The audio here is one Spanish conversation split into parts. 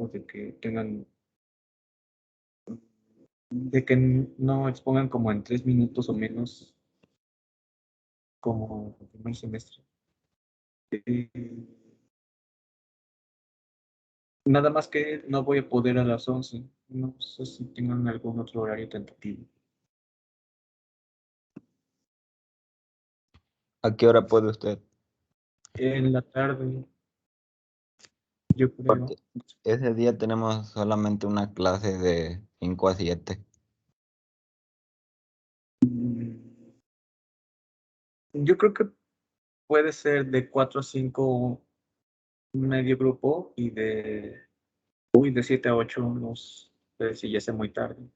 o de que tengan, de que no expongan como en 3 minutos o menos como el primer semestre. Eh, Nada más que no voy a poder a las 11. No sé si tengan algún otro horario tentativo. ¿A qué hora puede usted? En la tarde, yo Porque creo. ese día tenemos solamente una clase de 5 a 7. Mm, Yo creo que puede ser de 4 a 5 medio grupo y de 7 a 8 no sé si ya sea muy tarde.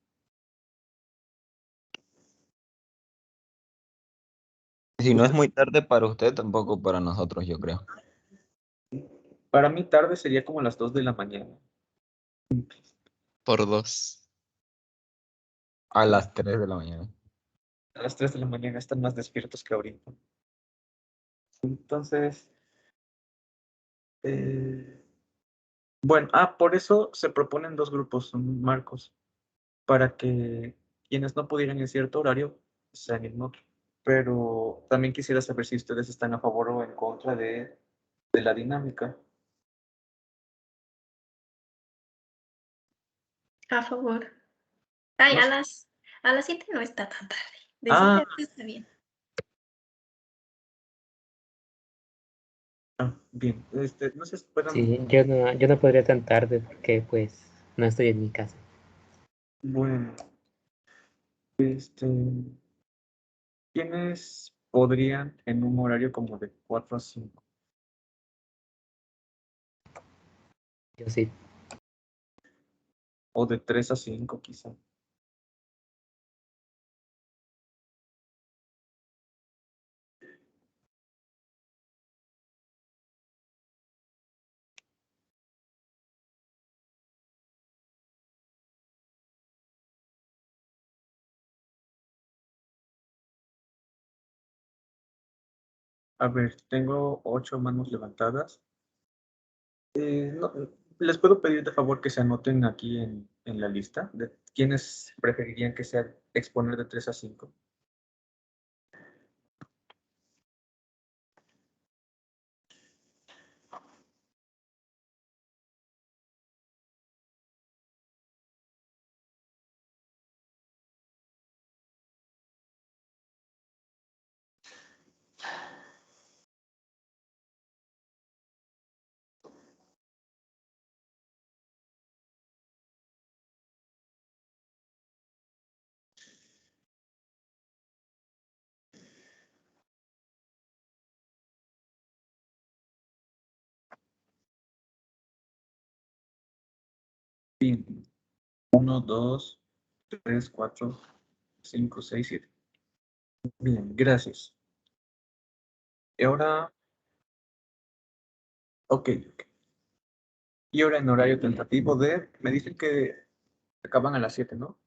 Si no es Usted, muy tarde para usted, tampoco para nosotros, yo creo. para mí tarde sería como las 2 de la mañana. Por 2. A las 3 de la mañana. A las 3 de la mañana están más despiertos que ahorita. Entonces, eh, bueno, por eso se proponen dos grupos, Marcos, para que quienes no pudieran en cierto horario sean en otro. Pero también quisiera saber si ustedes están a favor o en contra de la dinámica. A favor. Ay, No a sé. las 7 no está tan tarde. De 7 Ah, a 8 está bien. bien. No sé si puedan. Sí, yo no podría tan tarde porque pues no estoy en mi casa. Bueno, este, ¿quiénes podrían en un horario como de 4 a 5? Yo sí. O de 3 a 5 quizá. A ver, tengo 8 manos levantadas. ¿Les puedo pedir de favor que se anoten aquí en la lista de quiénes preferirían que sea exponer de 3 a 5? Bien. 1, 2, 3, 4, 5, 6, 7. Bien, gracias. Y ahora, ok. Y ahora en horario tentativo me dicen que acaban a las 7, ¿no?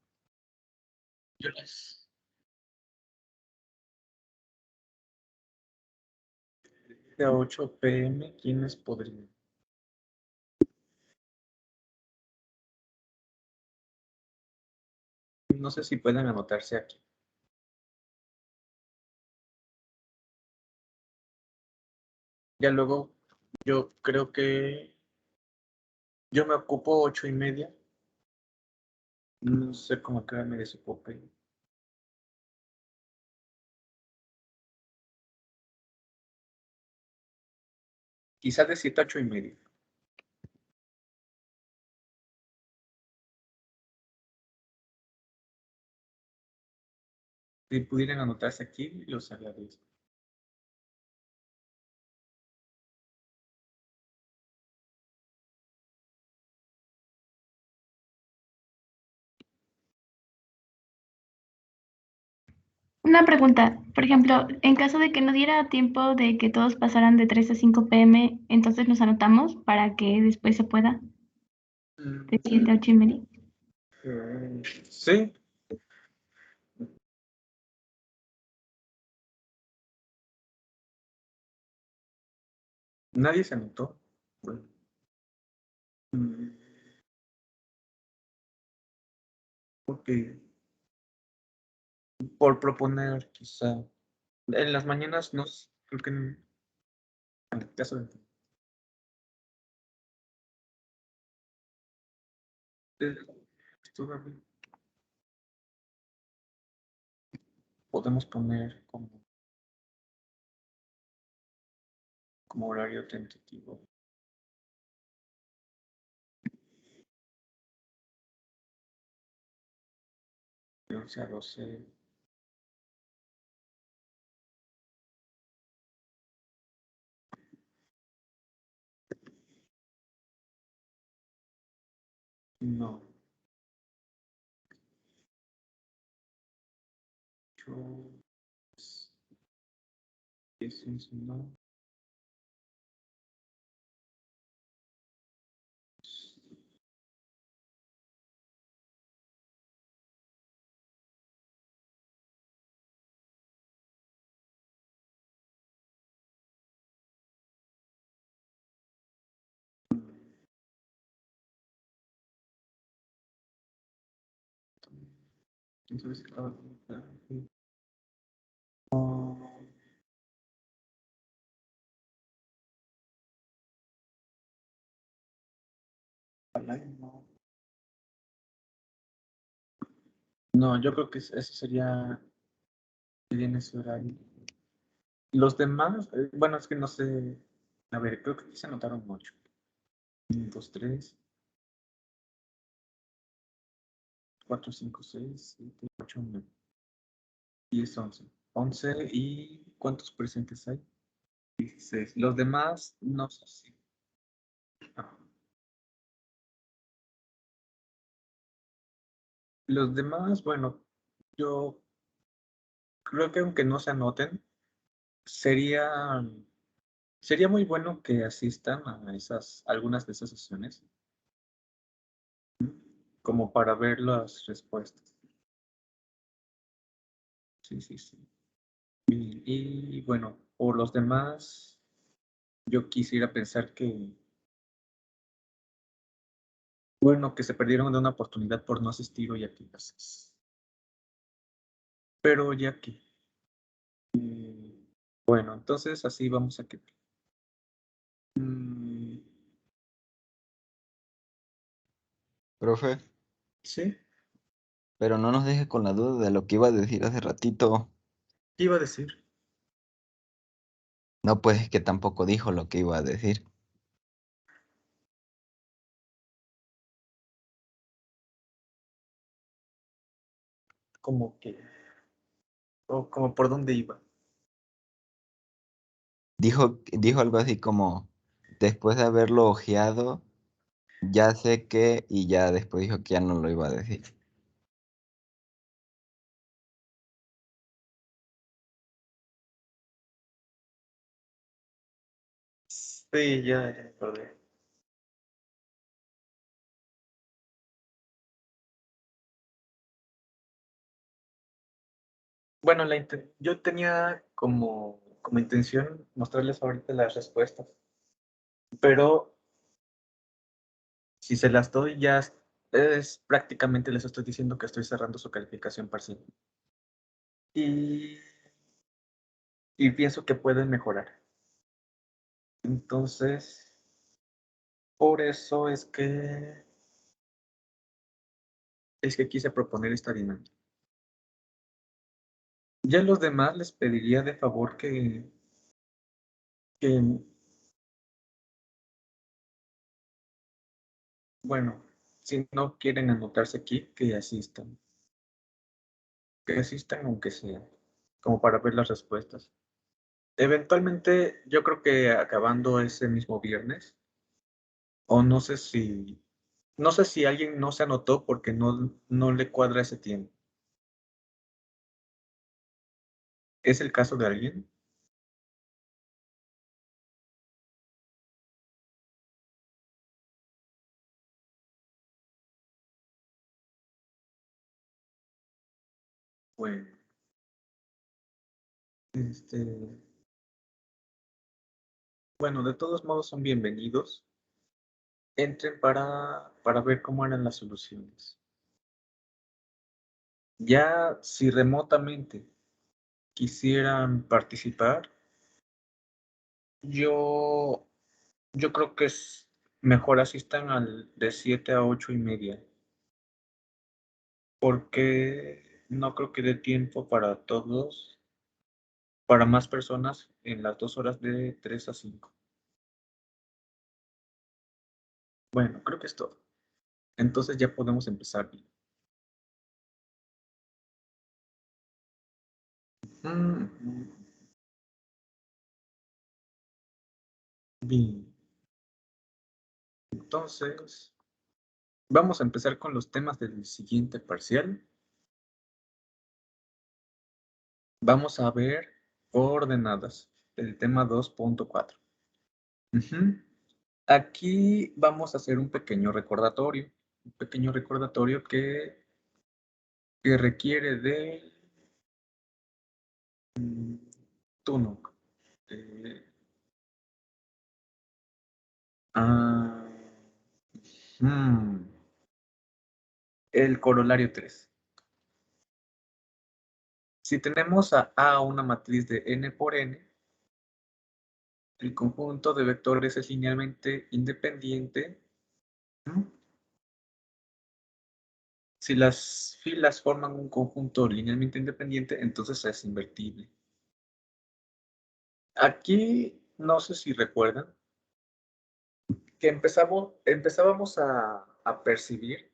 Yo las. De 8 p.m., ¿quiénes podrían? No sé si pueden anotarse aquí. Ya luego, yo creo que yo me ocupo 8:30. No sé cómo queda me desocupe. Quizás de 7 a 8:30. Si pudieran anotarse aquí, los agradezco. Una pregunta, por ejemplo, en caso de que no diera tiempo de que todos pasaran de 3 a 5 p.m., entonces nos anotamos para que después se pueda, de 7 a 8:30. Sí. Nadie se anotó. Bueno. Porque por proponer, quizá. En las mañanas no, creo que en el caso todavía podemos poner como horario tentativo. De 11 a 12. No. 10, 11, no. Entonces, no. No, yo creo que ese sería bien ese horario. Los demás, bueno, es que no sé. A ver, creo que aquí se anotaron 8. 1, 2, 3, 4, 5, 6, 7, 8, 9, 10, 11. 11 y ¿cuántos presentes hay? 16. Los demás no sé si. Ah. Los demás, bueno, yo creo que aunque no se anoten, sería, sería muy bueno que asistan a algunas de esas sesiones, como para ver las respuestas. Sí, sí, sí. Y bueno, por los demás, yo quisiera pensar que, bueno, que se perdieron de una oportunidad por no asistir hoy a clases. Pero ya que, bueno, entonces así vamos a que. Profe, Sí, pero no nos deje con la duda de lo que iba a decir hace ratito. ¿qué iba a decir? No, pues es que tampoco dijo lo que iba a decir. Como que, o como por dónde iba. Dijo algo así como, después de haberlo ojeado, ya sé que, y ya después dijo que ya no lo iba a decir. Sí, ya me acordé. Bueno, yo tenía como intención mostrarles ahorita las respuestas, pero si se las doy ya es prácticamente les estoy diciendo que estoy cerrando su calificación parcial. Y, y pienso que pueden mejorar. Entonces, por eso es que quise proponer esta dinámica. Ya a los demás les pediría de favor que bueno, si no quieren anotarse aquí, que asistan aunque sea, como para ver las respuestas. Eventualmente, yo creo que acabando ese mismo viernes, o no sé si alguien no se anotó porque no le cuadra ese tiempo. ¿Es el caso de alguien? Bueno, este, bueno, de todos modos son bienvenidos. Entren para ver cómo eran las soluciones. Ya si remotamente quisieran participar, yo creo que es mejor asistan al de 7 a 8:30, porque no creo que dé tiempo para todos, para más personas en las 2 horas de 3 a 5. Bueno, creo que es todo. Entonces ya podemos empezar bien. Mm, Bien. Entonces, vamos a empezar con los temas del siguiente parcial. Vamos a ver coordenadas, el tema 2.4. Aquí vamos a hacer un pequeño recordatorio que requiere de tú no. Eh, ah, mm, el corolario 3. Si tenemos a A una matriz de n por n, el conjunto de vectores es linealmente independiente. Si las filas forman un conjunto linealmente independiente, entonces es invertible. Aquí, no sé si recuerdan, que empezábamos a percibir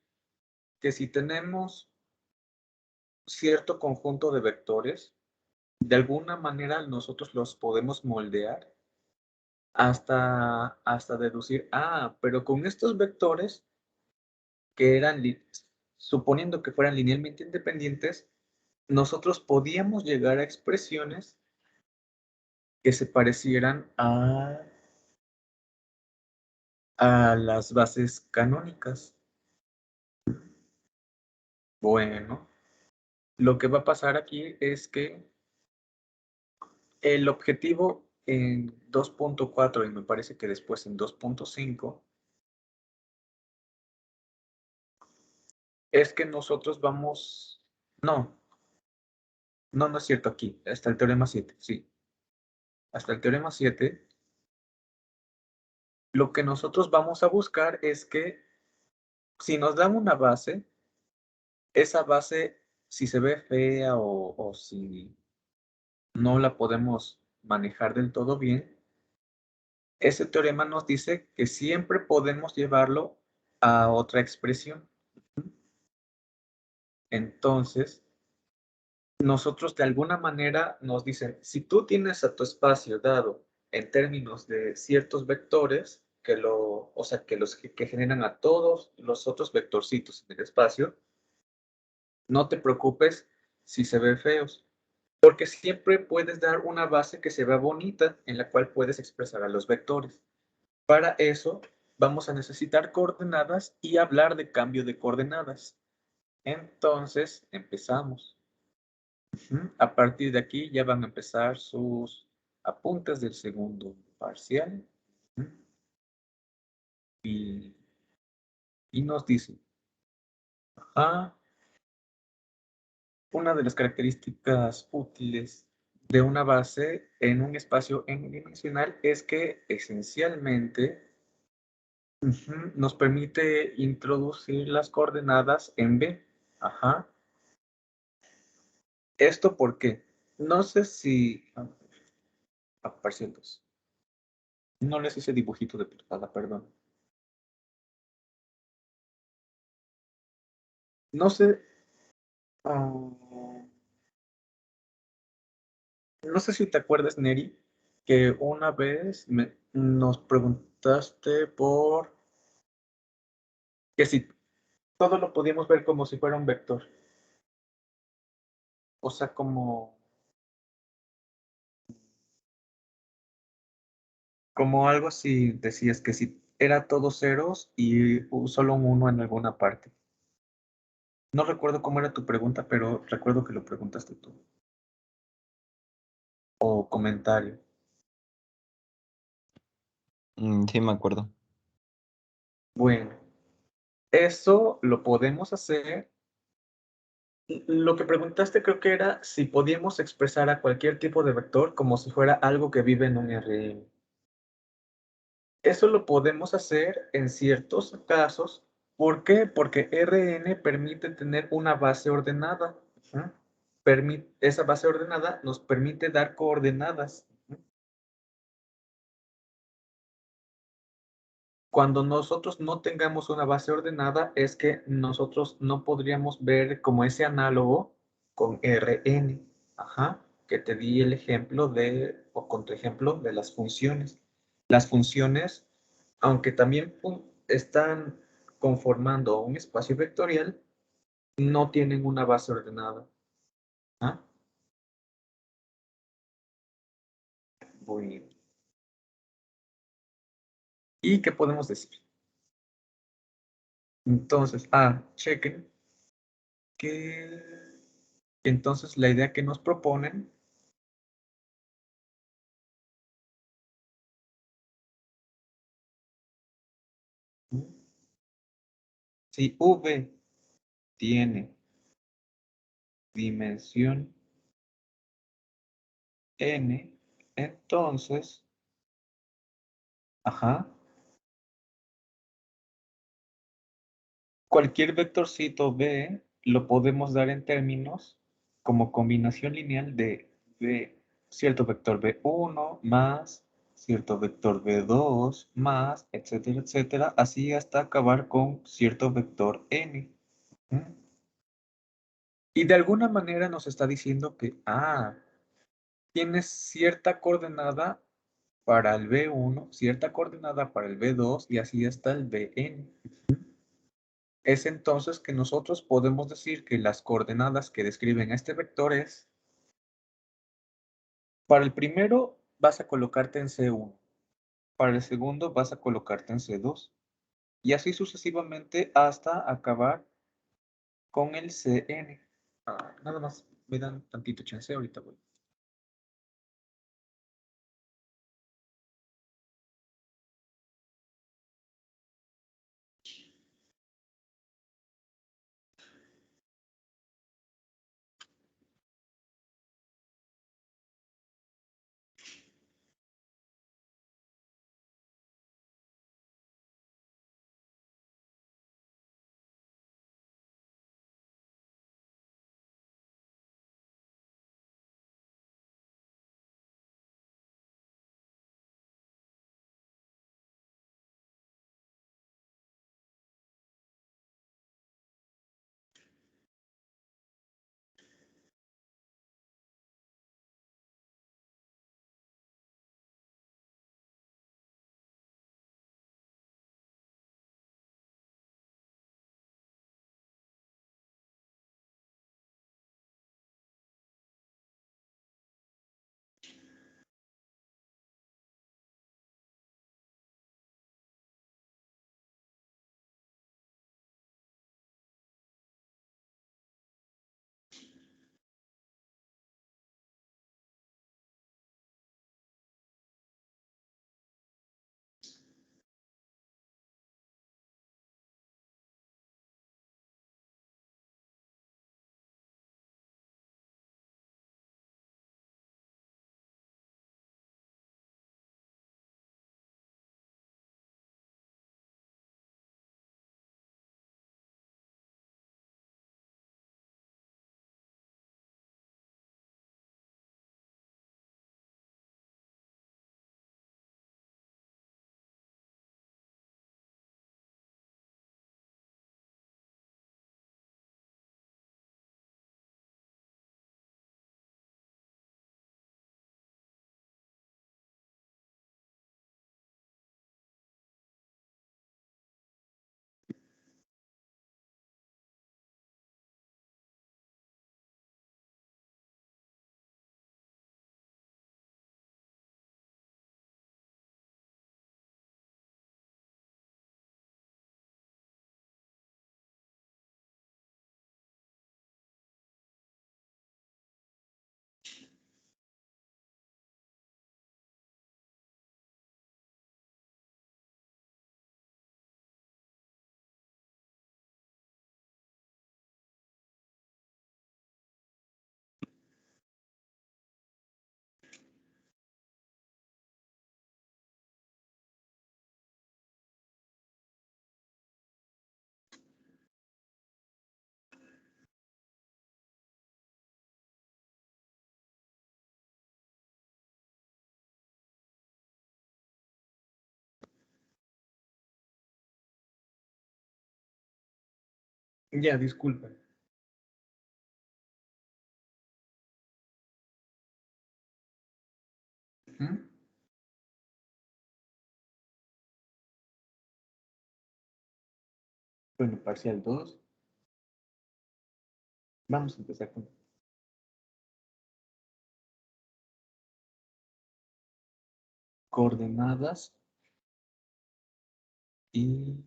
que si tenemos cierto conjunto de vectores, de alguna manera nosotros los podemos moldear hasta deducir, pero con estos vectores que suponiendo que fueran linealmente independientes, nosotros podíamos llegar a expresiones que se parecieran a las bases canónicas. Bueno, lo que va a pasar aquí es que el objetivo en 2.4 y me parece que después en 2.5 es que nosotros vamos... No es cierto aquí, hasta el teorema 7, sí. Hasta el teorema 7, lo que nosotros vamos a buscar es que si nos dan una base, esa base, si se ve fea o si no la podemos manejar del todo bien, ese teorema nos dice que siempre podemos llevarlo a otra expresión. Entonces, nosotros de alguna manera nos dicen, si tú tienes a tu espacio dado en términos de ciertos vectores, o sea, que los que generan a todos los otros vectorcitos en el espacio, no te preocupes si se ven feos, porque siempre puedes dar una base que se vea bonita en la cual puedes expresar a los vectores. Para eso vamos a necesitar coordenadas y hablar de cambio de coordenadas. Entonces, empezamos. A partir de aquí ya van a empezar sus apuntes del segundo parcial. Y, y nos dice, una de las características útiles de una base en un espacio n-dimensional es que esencialmente nos permite introducir las coordenadas en B. ¿Esto por qué? No sé si... parcial 2. No les hice dibujito de portada, perdón. No sé... no sé si te acuerdas, Neri, que una vez nos preguntaste por que si todo lo podíamos ver como si fuera un vector. O sea, como algo si decías que si era todo ceros y solo un 1 en alguna parte. No recuerdo cómo era tu pregunta, pero recuerdo que lo preguntaste tú. O comentario. Sí, me acuerdo. Bueno, eso lo podemos hacer Lo que preguntaste creo que era si podíamos expresar a cualquier tipo de vector como si fuera algo que vive en un Rn. Eso lo podemos hacer en ciertos casos. ¿Por qué? Porque Rn permite tener una base ordenada. ¿Mm? Esa base ordenada nos permite dar coordenadas. Cuando nosotros no tengamos una base ordenada, es que nosotros no podríamos ver como ese análogo con Rn. Ajá, que te di el ejemplo o contraejemplo de las funciones. Las funciones, aunque también están conformando un espacio vectorial, no tienen una base ordenada. ¿Ah? Bueno. ¿Y qué podemos decir? Entonces, chequen que entonces la idea que nos proponen, ¿no? Si V tiene dimensión n, entonces, cualquier vectorcito V lo podemos dar en términos como combinación lineal de V, cierto vector V1 más cierto vector V2 más, etcétera, etcétera, así hasta acabar con cierto vector n. ¿Mm? Y de alguna manera nos está diciendo que, tienes cierta coordenada para el B1, cierta coordenada para el B2 y así hasta el Bn. Es entonces que nosotros podemos decir que las coordenadas que describen este vector es, para el primero vas a colocarte en C1, para el segundo vas a colocarte en C2 y así sucesivamente hasta acabar con el Cn. Nada más, me dan tantito chance, ahorita voy. Ya, disculpa. Ujú. Bueno, parcial 2. Vamos a empezar con coordenadas y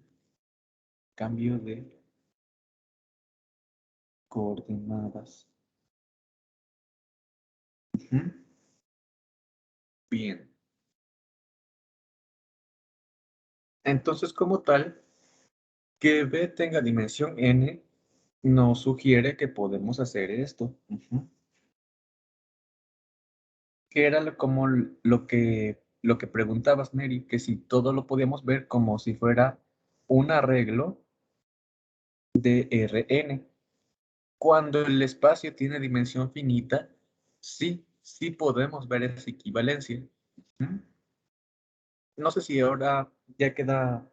cambio de coordenadas. Ujú. Bien. Entonces, como tal, que B tenga dimensión n nos sugiere que podemos hacer esto. Ujú. Que era como lo que preguntabas, Mary, que si todo lo podíamos ver como si fuera un arreglo de Rn. Cuando el espacio tiene dimensión finita, sí podemos ver esa equivalencia. ¿Mm? No sé si ahora ya queda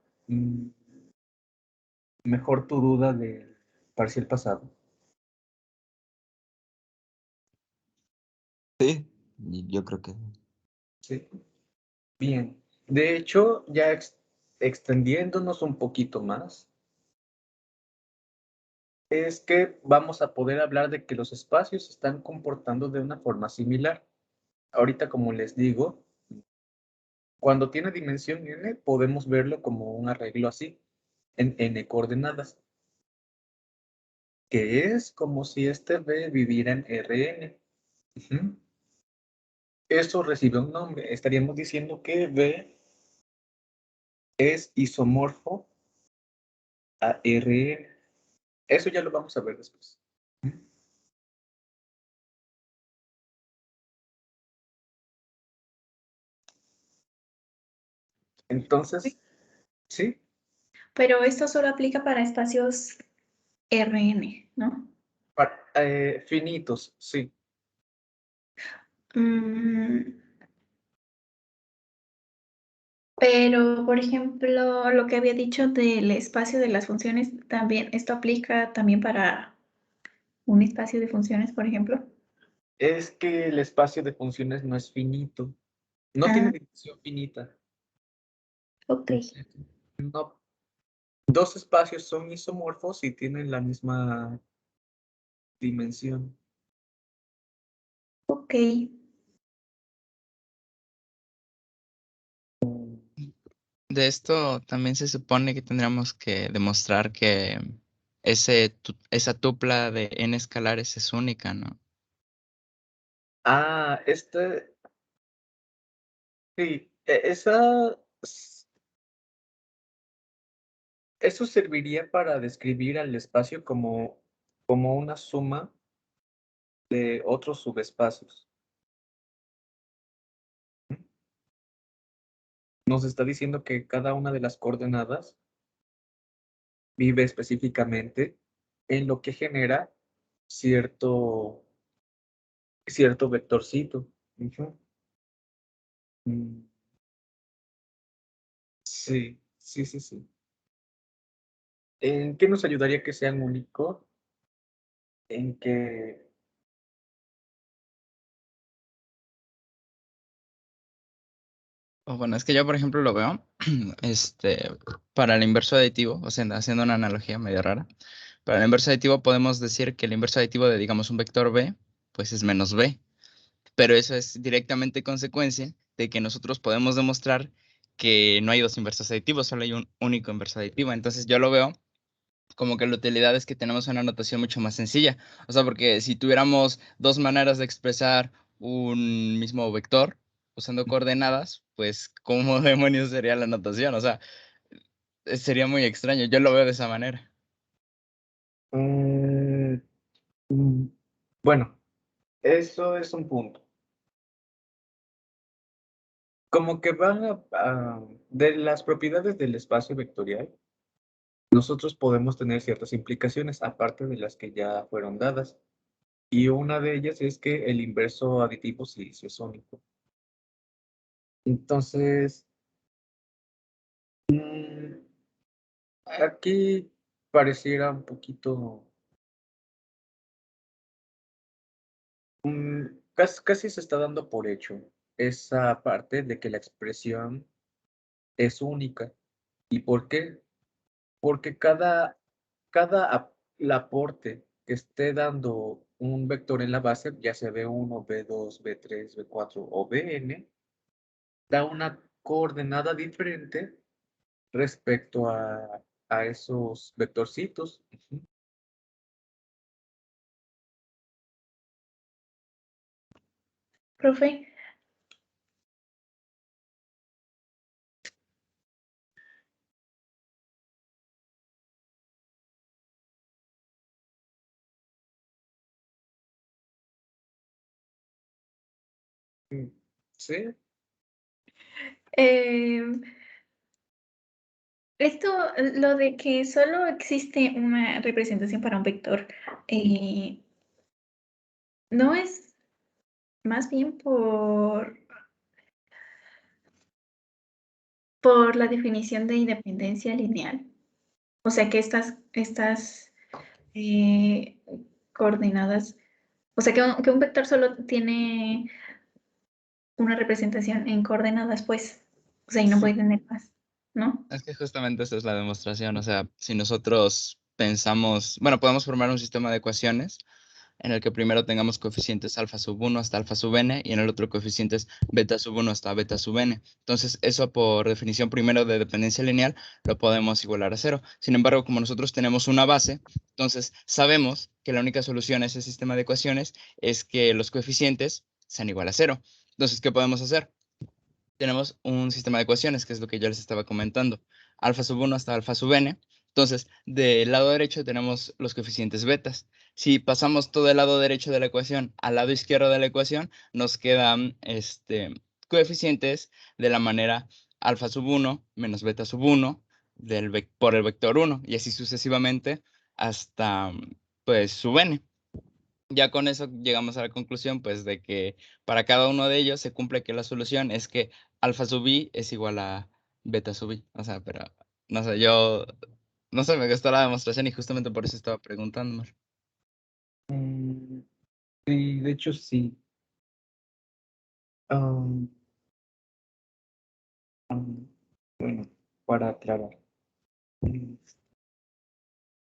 mejor tu duda del parcial pasado. Sí, y yo creo que Sí. Bien. De hecho, ya extendiéndonos un poquito más, es que vamos a poder hablar de que los espacios se están comportando de una forma similar. Ahorita, como les digo, cuando tiene dimensión n, podemos verlo como un arreglo así, en n coordenadas, que es como si este B viviera en Rn. Ujú. Eso recibe un nombre. Estaríamos diciendo que B es isomorfo a Rn. Eso ya lo vamos a ver después. Ujú. Entonces, sí, Pero esto solo aplica para espacios Rn, ¿no? finitos, sí. Mm, pero, por ejemplo, lo que había dicho del espacio de las funciones, también, ¿esto aplica también para un espacio de funciones, por ejemplo? Es que el espacio de funciones no es finito. No tiene Ah, dimensión finita. ok, No. Dos espacios son isomorfos y tienen la misma dimensión. ok. De esto también se supone que tendríamos que demostrar que esa tupla de n escalares es única, ¿no? Ah, sí, eso serviría para describir al espacio como una suma de otros subespacios. Nos está diciendo que cada una de las coordenadas vive específicamente en lo que genera cierto, cierto vectorcito. Ujú. Mm, sí, sí, sí, sí. ¿En qué nos ayudaría que sean únicos? En que, O bueno, es que yo, por ejemplo, lo veo para el inverso aditivo, o sea, haciendo una analogía medio rara. Para el inverso aditivo podemos decir que el inverso aditivo de, digamos, un vector b, pues es menos b. Pero eso es directamente consecuencia de que nosotros podemos demostrar que no hay dos inversos aditivos, solo hay un único inverso aditivo. Entonces yo lo veo como que la utilidad es que tenemos una notación mucho más sencilla. O sea, porque si tuviéramos dos maneras de expresar un mismo vector usando coordenadas, pues ¿cómo demonios sería la notación? O sea, sería muy extraño. Yo lo veo de esa manera. mm, mm, bueno, eso es un punto. Como que de las propiedades del espacio vectorial, nosotros podemos tener ciertas implicaciones, aparte de las que ya fueron dadas. Y una de ellas es que el inverso aditivo sí es único. Entonces, aquí pareciera un poquito... casi se está dando por hecho esa parte de que la expresión es única. ¿Y por qué? Porque el aporte que esté dando un vector en la base, ya sea B1, B2, B3, B4 o Bn, da una coordenada diferente respecto a esos vectorcitos. Ujú. Profe, ¿Sí? eh, esto, lo de que solo existe una representación para un vector, ¿no es más bien por la definición de independencia lineal? O sea que estas coordenadas, o sea que un vector solo tiene una representación en coordenadas, pues, o sea, y no Sí. puede tener más, ¿no? Es que justamente esa es la demostración. O sea, si nosotros pensamos, bueno, podemos formar un sistema de ecuaciones en el que primero tengamos coeficientes alfa sub 1 hasta alfa sub n y en el otro coeficientes beta sub 1 hasta beta sub n. Entonces, eso por definición primero de dependencia lineal lo podemos igualar a cero. Sin embargo, como nosotros tenemos una base, entonces sabemos que la única solución a ese sistema de ecuaciones es que los coeficientes sean igual a cero. Entonces, ¿qué podemos hacer? Tenemos un sistema de ecuaciones, que es lo que yo les estaba comentando. Alfa sub 1 hasta alfa sub n. Entonces, del lado derecho tenemos los coeficientes betas. Si pasamos todo el lado derecho de la ecuación al lado izquierdo de la ecuación, nos quedan coeficientes de la manera alfa sub 1 menos beta sub 1 por el vector 1 y así sucesivamente hasta pues sub n. Ya con eso llegamos a la conclusión, pues, de que para cada uno de ellos se cumple que la solución es que alfa sub i es igual a beta sub i. O sea, pero, no sé, no sé, me gustó la demostración y justamente por eso estaba preguntando, Mar. Sí, de hecho sí. Am, bueno, para aclarar. mm,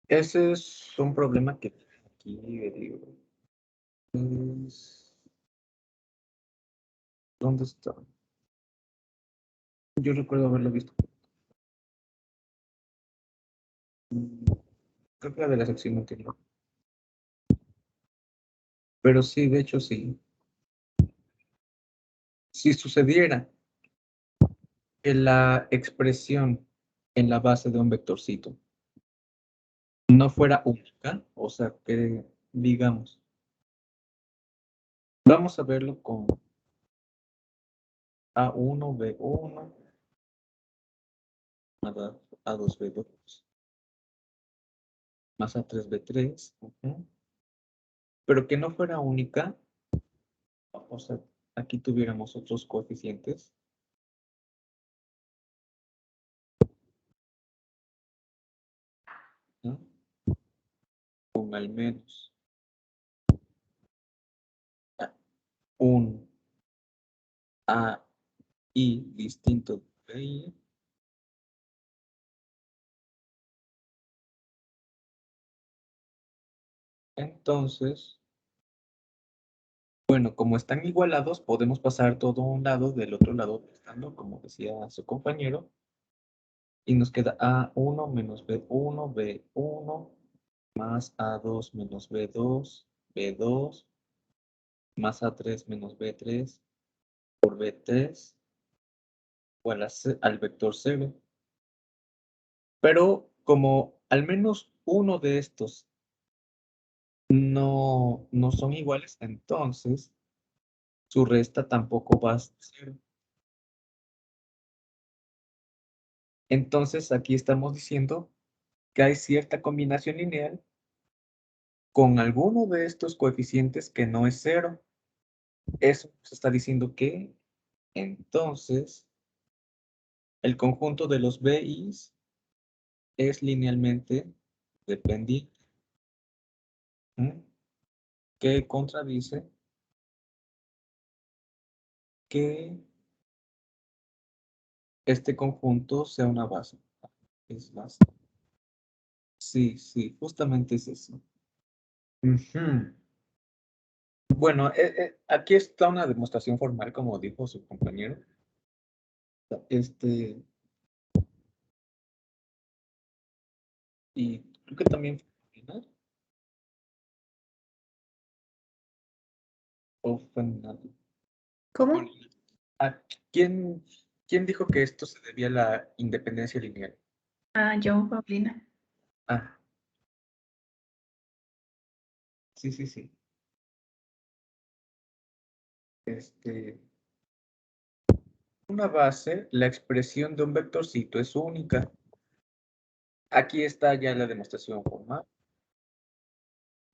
Ese es un problema que aquí digo, es- ¿dónde está? Yo recuerdo haberlo visto. Mm, Creo que era de la sección anterior. Pero sí, de hecho sí. Si sucediera que la expresión en la base de un vectorcito no fuera única, o sea, que digamos, vamos a verlo con A1, B1, A2, B2, más A3, B3, pero que no fuera única, o sea, aquí tuviéramos otros coeficientes, ¿no? Con al menos un A I distinto de I, entonces, bueno, como están igualados, podemos pasar todo a un lado del otro lado restando, como decía su compañero, y nos queda A1 menos B1, B1, más A2 menos B2, B2, más A3 menos B3 por B3, igual al vector 0. Pero como al menos uno de estos no son iguales, entonces su resta tampoco va a ser 0. Entonces aquí estamos diciendo que hay cierta combinación lineal con alguno de estos coeficientes que no es 0. Eso se está diciendo que entonces el conjunto de los BIs es linealmente dependiente. Que contradice que este conjunto sea una base. Es base. Sí, sí, justamente es eso. Bueno, aquí está una demostración formal, como dijo su compañero. Y creo que también fue o fue ¿Cómo? ¿A quién dijo que esto se debía a la independencia lineal? Ah, yo, Paulina. Ah, sí, sí, sí. Una base, la expresión de un vectorcito es única. Aquí está ya la demostración formal.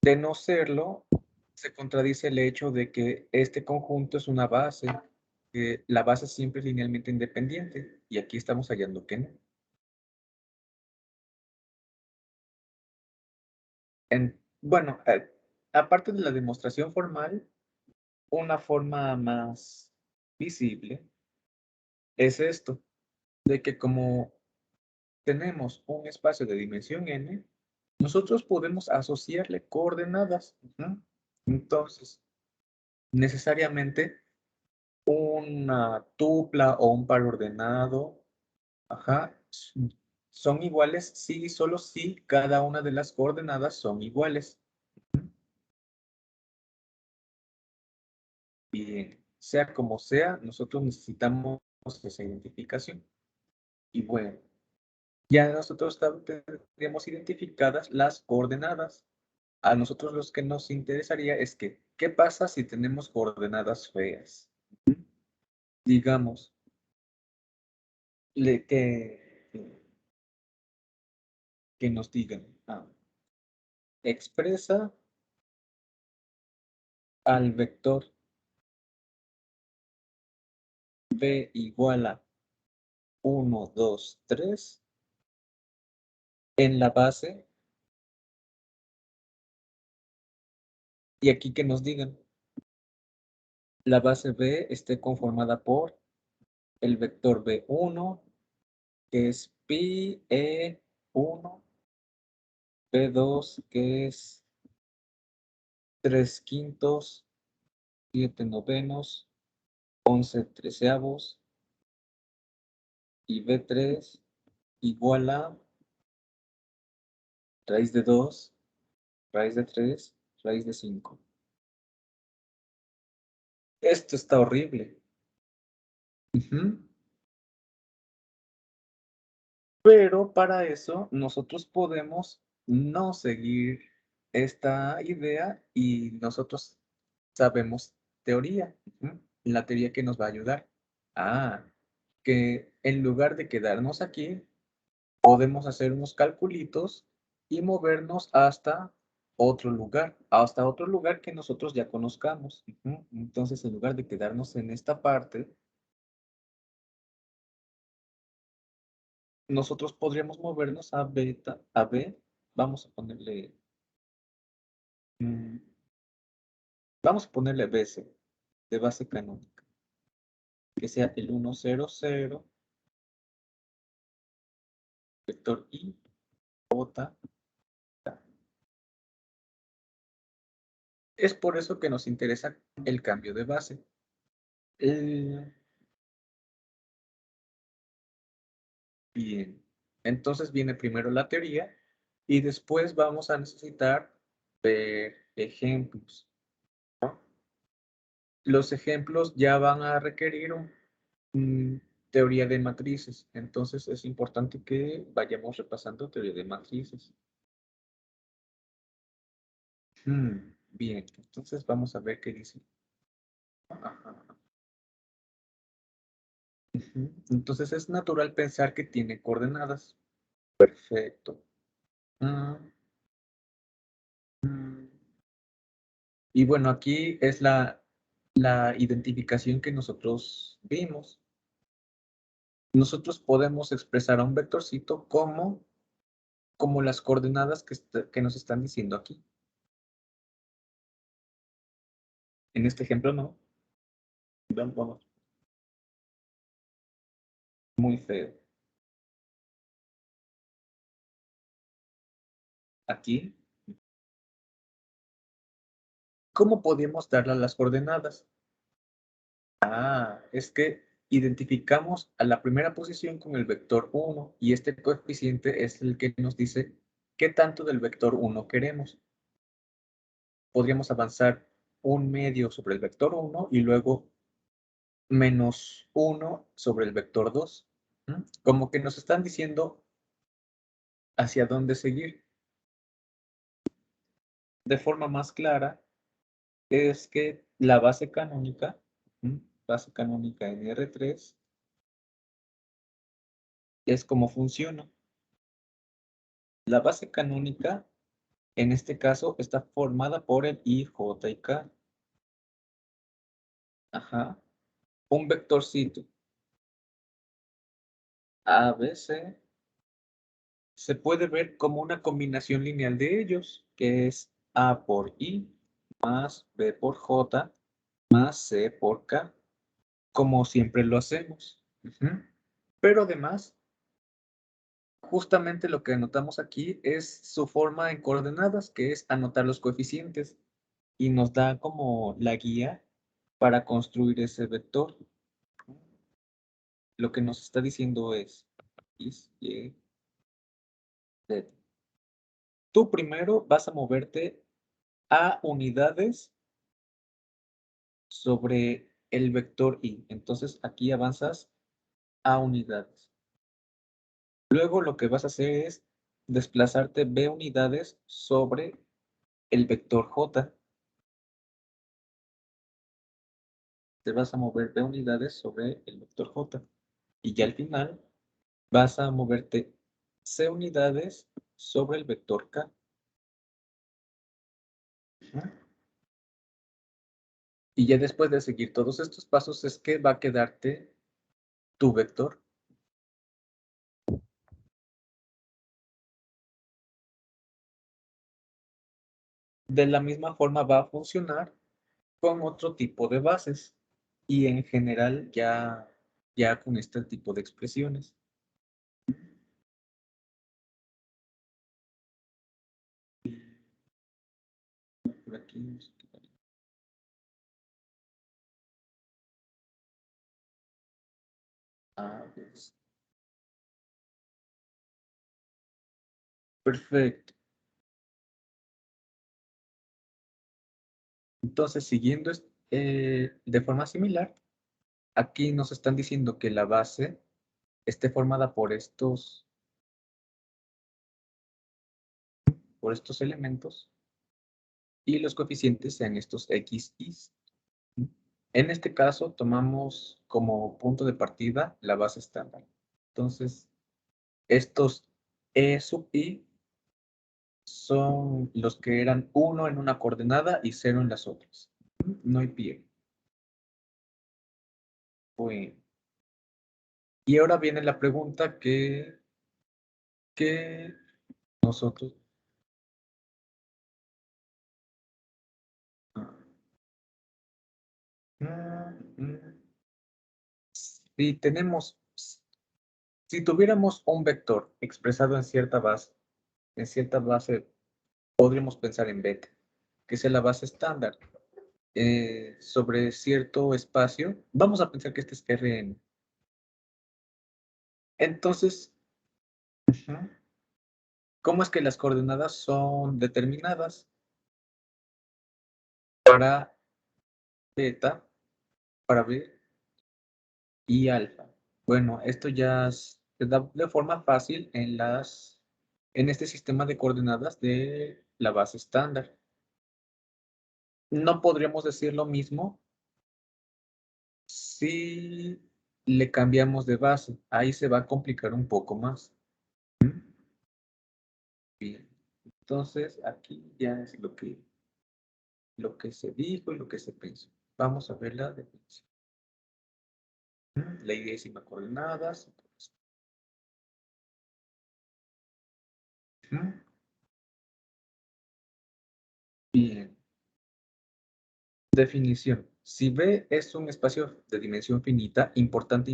De no serlo, se contradice el hecho de que este conjunto es una base, que la base siempre es linealmente independiente, y aquí estamos hallando que no. Bueno, aparte de la demostración formal, una forma más visible es esto, de que como tenemos un espacio de dimensión n, nosotros podemos asociarle coordenadas. Entonces, necesariamente una tupla o un par ordenado, son iguales si y solo si cada una de las coordenadas son iguales. Bien, sea como sea, nosotros necesitamos esa identificación. Y bueno, ya nosotros tendríamos identificadas las coordenadas. A nosotros los que nos interesaría es que, ¿qué pasa si tenemos coordenadas feas? Digamos, que nos digan, expresa al vector b igual a 1, 2, 3 en la base, y aquí que nos digan, la base b esté conformada por el vector b1, que es pi e1, b2, que es 3 quintos, 7 novenos, 11 treceavos, y b3 igual a raíz de 2, raíz de 3, raíz de 5. Esto está horrible. Pero para eso nosotros podemos no seguir esta idea y nosotros sabemos teoría. La teoría que nos va a ayudar. Que en lugar de quedarnos aquí, podemos hacer unos calculitos y movernos hasta otro lugar que nosotros ya conozcamos. Entonces, en lugar de quedarnos en esta parte, nosotros podríamos movernos a beta, a B, vamos a ponerle, BC, de base canónica, que sea el 1, 0, 0, vector I, J, K. Es por eso que nos interesa el cambio de base. Bien, entonces viene primero la teoría y después vamos a necesitar ver ejemplos. Los ejemplos ya van a requerir teoría de matrices, entonces es importante que vayamos repasando teoría de matrices. Bien, entonces vamos a ver qué dice. Entonces es natural pensar que tiene coordenadas. Perfecto. Y bueno, aquí es la identificación que nosotros vimos. Nosotros podemos expresar a un vectorcito como como las coordenadas que nos están diciendo aquí. En este ejemplo no. Vamos. Muy feo. Aquí. ¿Cómo podemos darle las coordenadas? Es que identificamos a la primera posición con el vector 1 y este coeficiente es el que nos dice qué tanto del vector 1 queremos. Podríamos avanzar un medio sobre el vector 1 y luego menos 1 sobre el vector 2. Como que nos están diciendo hacia dónde seguir. De forma más clara, es que la base canónica en R3 es como funciona. La base canónica, en este caso, está formada por el I, J y K. Ajá. Un vectorcito A, B, C se puede ver como una combinación lineal de ellos, que es A por I más B por J más C por K, como siempre lo hacemos. Pero además, justamente lo que anotamos aquí es su forma en coordenadas, que es anotar los coeficientes, y nos da como la guía para construir ese vector. Lo que nos está diciendo es X, Y, Z. Tú primero vas a moverte a unidades sobre el vector Y. Entonces aquí avanzas a unidades. Luego lo que vas a hacer es desplazarte B unidades sobre el vector J. Te vas a mover B unidades sobre el vector J. Y ya al final vas a moverte C unidades sobre el vector K. Y ya después de seguir todos estos pasos es que va a quedarte tu vector. De la misma forma va a funcionar con otro tipo de bases y en general ya con este tipo de expresiones. Por aquí. Pues. Perfecto. Entonces, siguiendo de forma similar, aquí nos están diciendo que la base esté formada por estos elementos y los coeficientes sean estos x, y. En este caso, tomamos como punto de partida la base estándar. Entonces, estos e sub i son los que eran 1 en una coordenada y 0 en las otras. No hay pierde. Bueno. Y ahora viene la pregunta que nosotros... Si tuviéramos un vector expresado en cierta base, podríamos pensar en beta, que es la base estándar, sobre cierto espacio. Vamos a pensar que este es Rn. Entonces, ¿cómo es que las coordenadas son determinadas? Para beta, para B y alfa. Bueno, esto ya se da de forma fácil en este sistema de coordenadas de la base estándar. No podríamos decir lo mismo si le cambiamos de base. Ahí se va a complicar un poco más. Bien. Entonces, aquí ya es lo que se dijo y lo que se pensó. Vamos a ver la definición. La idea es coordenadas. Ujú. Bien. Definición. Si B es un espacio de dimensión finita, importante,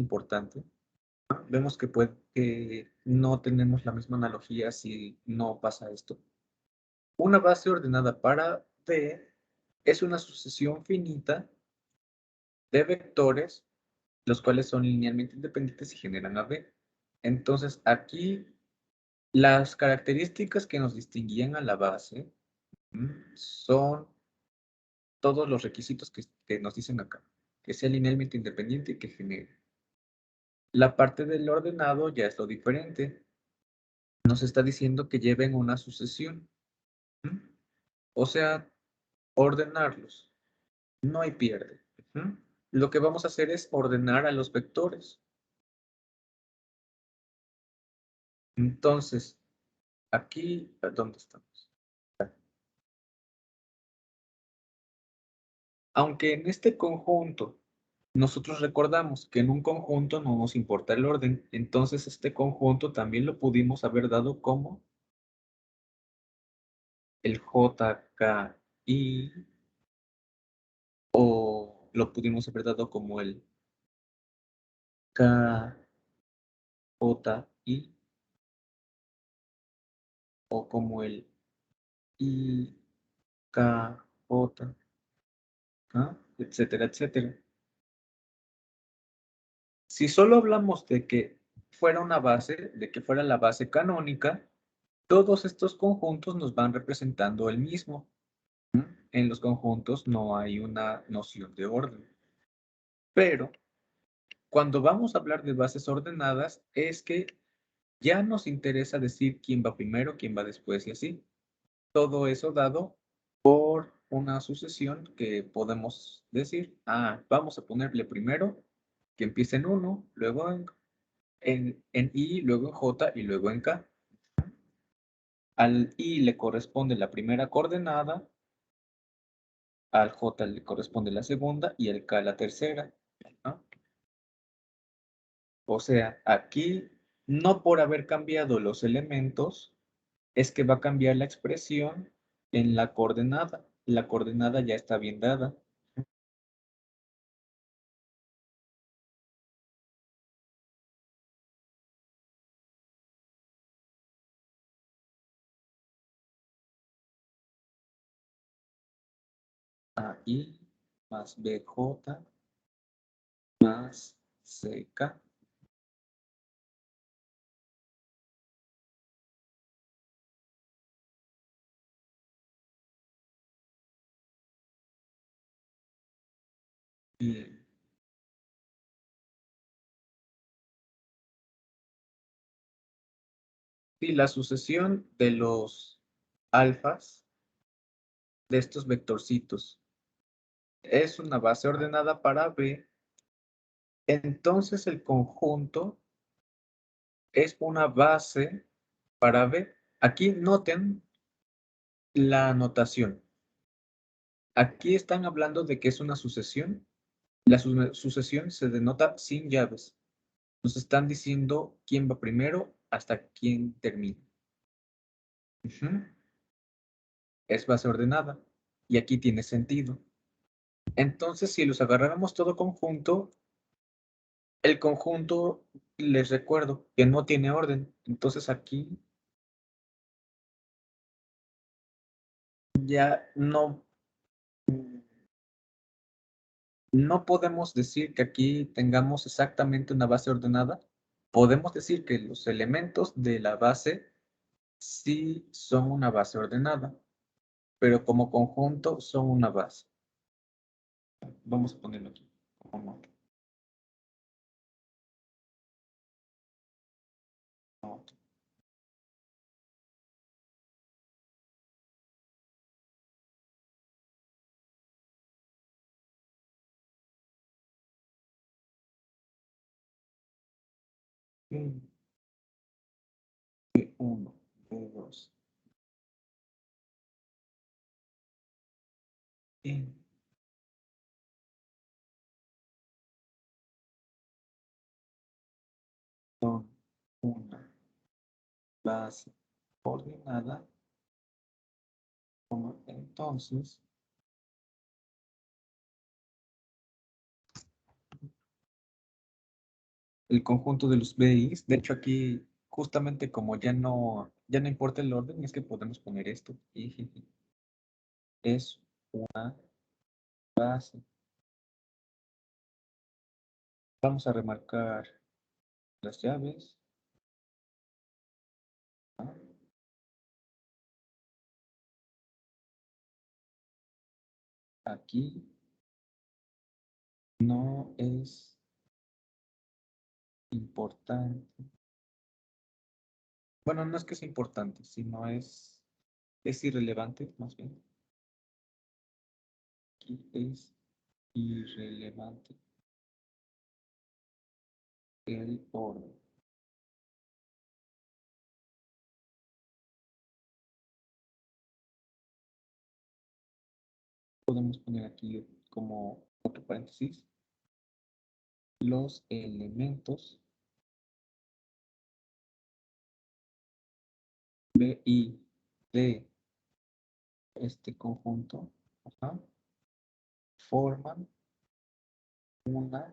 vemos que no tenemos la misma analogía si no pasa esto. Una base ordenada para B es una sucesión finita de vectores, los cuales son linealmente independientes y generan a B. Entonces, aquí las características que nos distinguían a la base son todos los requisitos que nos dicen acá, que sea linealmente independiente y que genere. La parte del ordenado ya es lo diferente. Nos está diciendo que lleven una sucesión. O sea, ordenarlos. No hay pierde. Lo que vamos a hacer es ordenar a los vectores. Entonces, aquí, ¿dónde estamos? Aunque en este conjunto nosotros recordamos que en un conjunto no nos importa el orden, entonces este conjunto también lo pudimos haber dado como el JKI, o lo pudimos haber dado como el KJI, o como el IKJ, etcétera, etcétera. Si solo hablamos de que fuera una base, de que fuera la base canónica, todos estos conjuntos nos van representando el mismo. En los conjuntos no hay una noción de orden. Pero cuando vamos a hablar de bases ordenadas, es que ya nos interesa decir quién va primero, quién va después y así. Todo eso dado por una sucesión que podemos decir, vamos a ponerle primero que empiece en 1, luego en I, luego en J y luego en K. Al I le corresponde la primera coordenada, al J le corresponde la segunda y al K la tercera. O sea, aquí no por haber cambiado los elementos es que va a cambiar la expresión en la coordenada. La coordenada ya está bien dada. AI más BJ más CK. Bien. Y la sucesión de los alfas de estos vectorcitos es una base ordenada para B. Entonces el conjunto es una base para B. Aquí noten la notación. Aquí están hablando de que es una sucesión. La sucesión se denota sin llaves. Nos están diciendo quién va primero hasta quién termina. Es base ordenada. Y aquí tiene sentido. Entonces, si los agarráramos todo conjunto, el conjunto, les recuerdo, que no tiene orden. Entonces aquí ya no podemos decir que aquí tengamos exactamente una base ordenada. Podemos decir que los elementos de la base sí son una base ordenada, pero como conjunto son una base. Vamos a ponerlo aquí. Como nota. B1, B2. Son una base ordenada, entonces el conjunto de los BIs, de hecho aquí justamente como ya no importa el orden, es que podemos poner esto. Es una base. Vamos a remarcar las llaves. Aquí no es importante. Bueno, no es que sea importante, sino es irrelevante, más bien. Aquí es irrelevante el orden. Podemos poner aquí como otro paréntesis los elementos BI de este conjunto forman una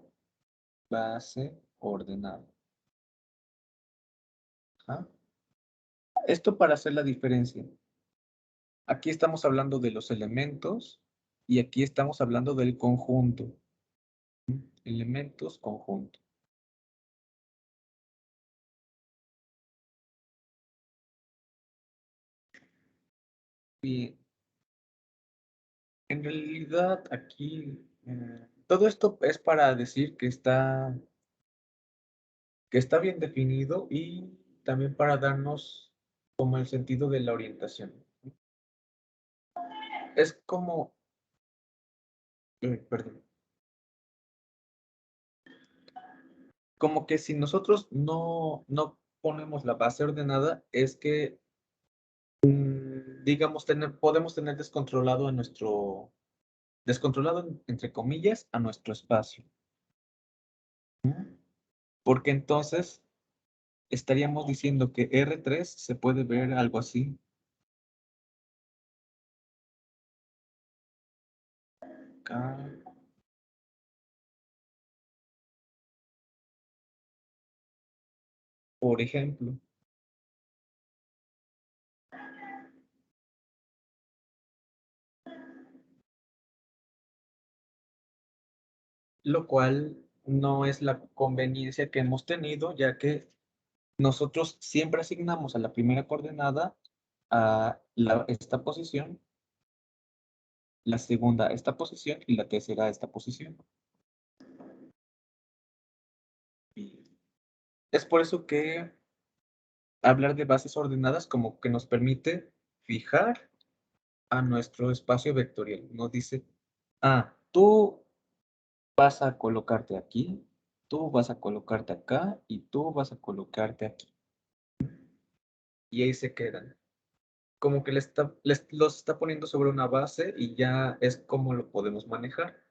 base ordenada. Esto para hacer la diferencia. Aquí estamos hablando de los elementos y aquí estamos hablando del conjunto. Elementos, conjunto. Bien. En realidad aquí todo esto es para decir que está bien definido y también para darnos como el sentido de la orientación. Es como, perdón, como que si nosotros no ponemos la base ordenada, es que, digamos, podemos tener descontrolado entre comillas, a nuestro espacio. Porque entonces estaríamos diciendo que R3 se puede ver algo así. Acá. Por ejemplo. Lo cual no es la conveniencia que hemos tenido, ya que nosotros siempre asignamos a la primera coordenada a esta posición, la segunda a esta posición y la tercera a esta posición. Es por eso que hablar de bases ordenadas como que nos permite fijar a nuestro espacio vectorial. Nos dice, tú vas a colocarte aquí, tú vas a colocarte acá y tú vas a colocarte aquí. Y ahí se quedan. Como que los está poniendo sobre una base y ya es como lo podemos manejar.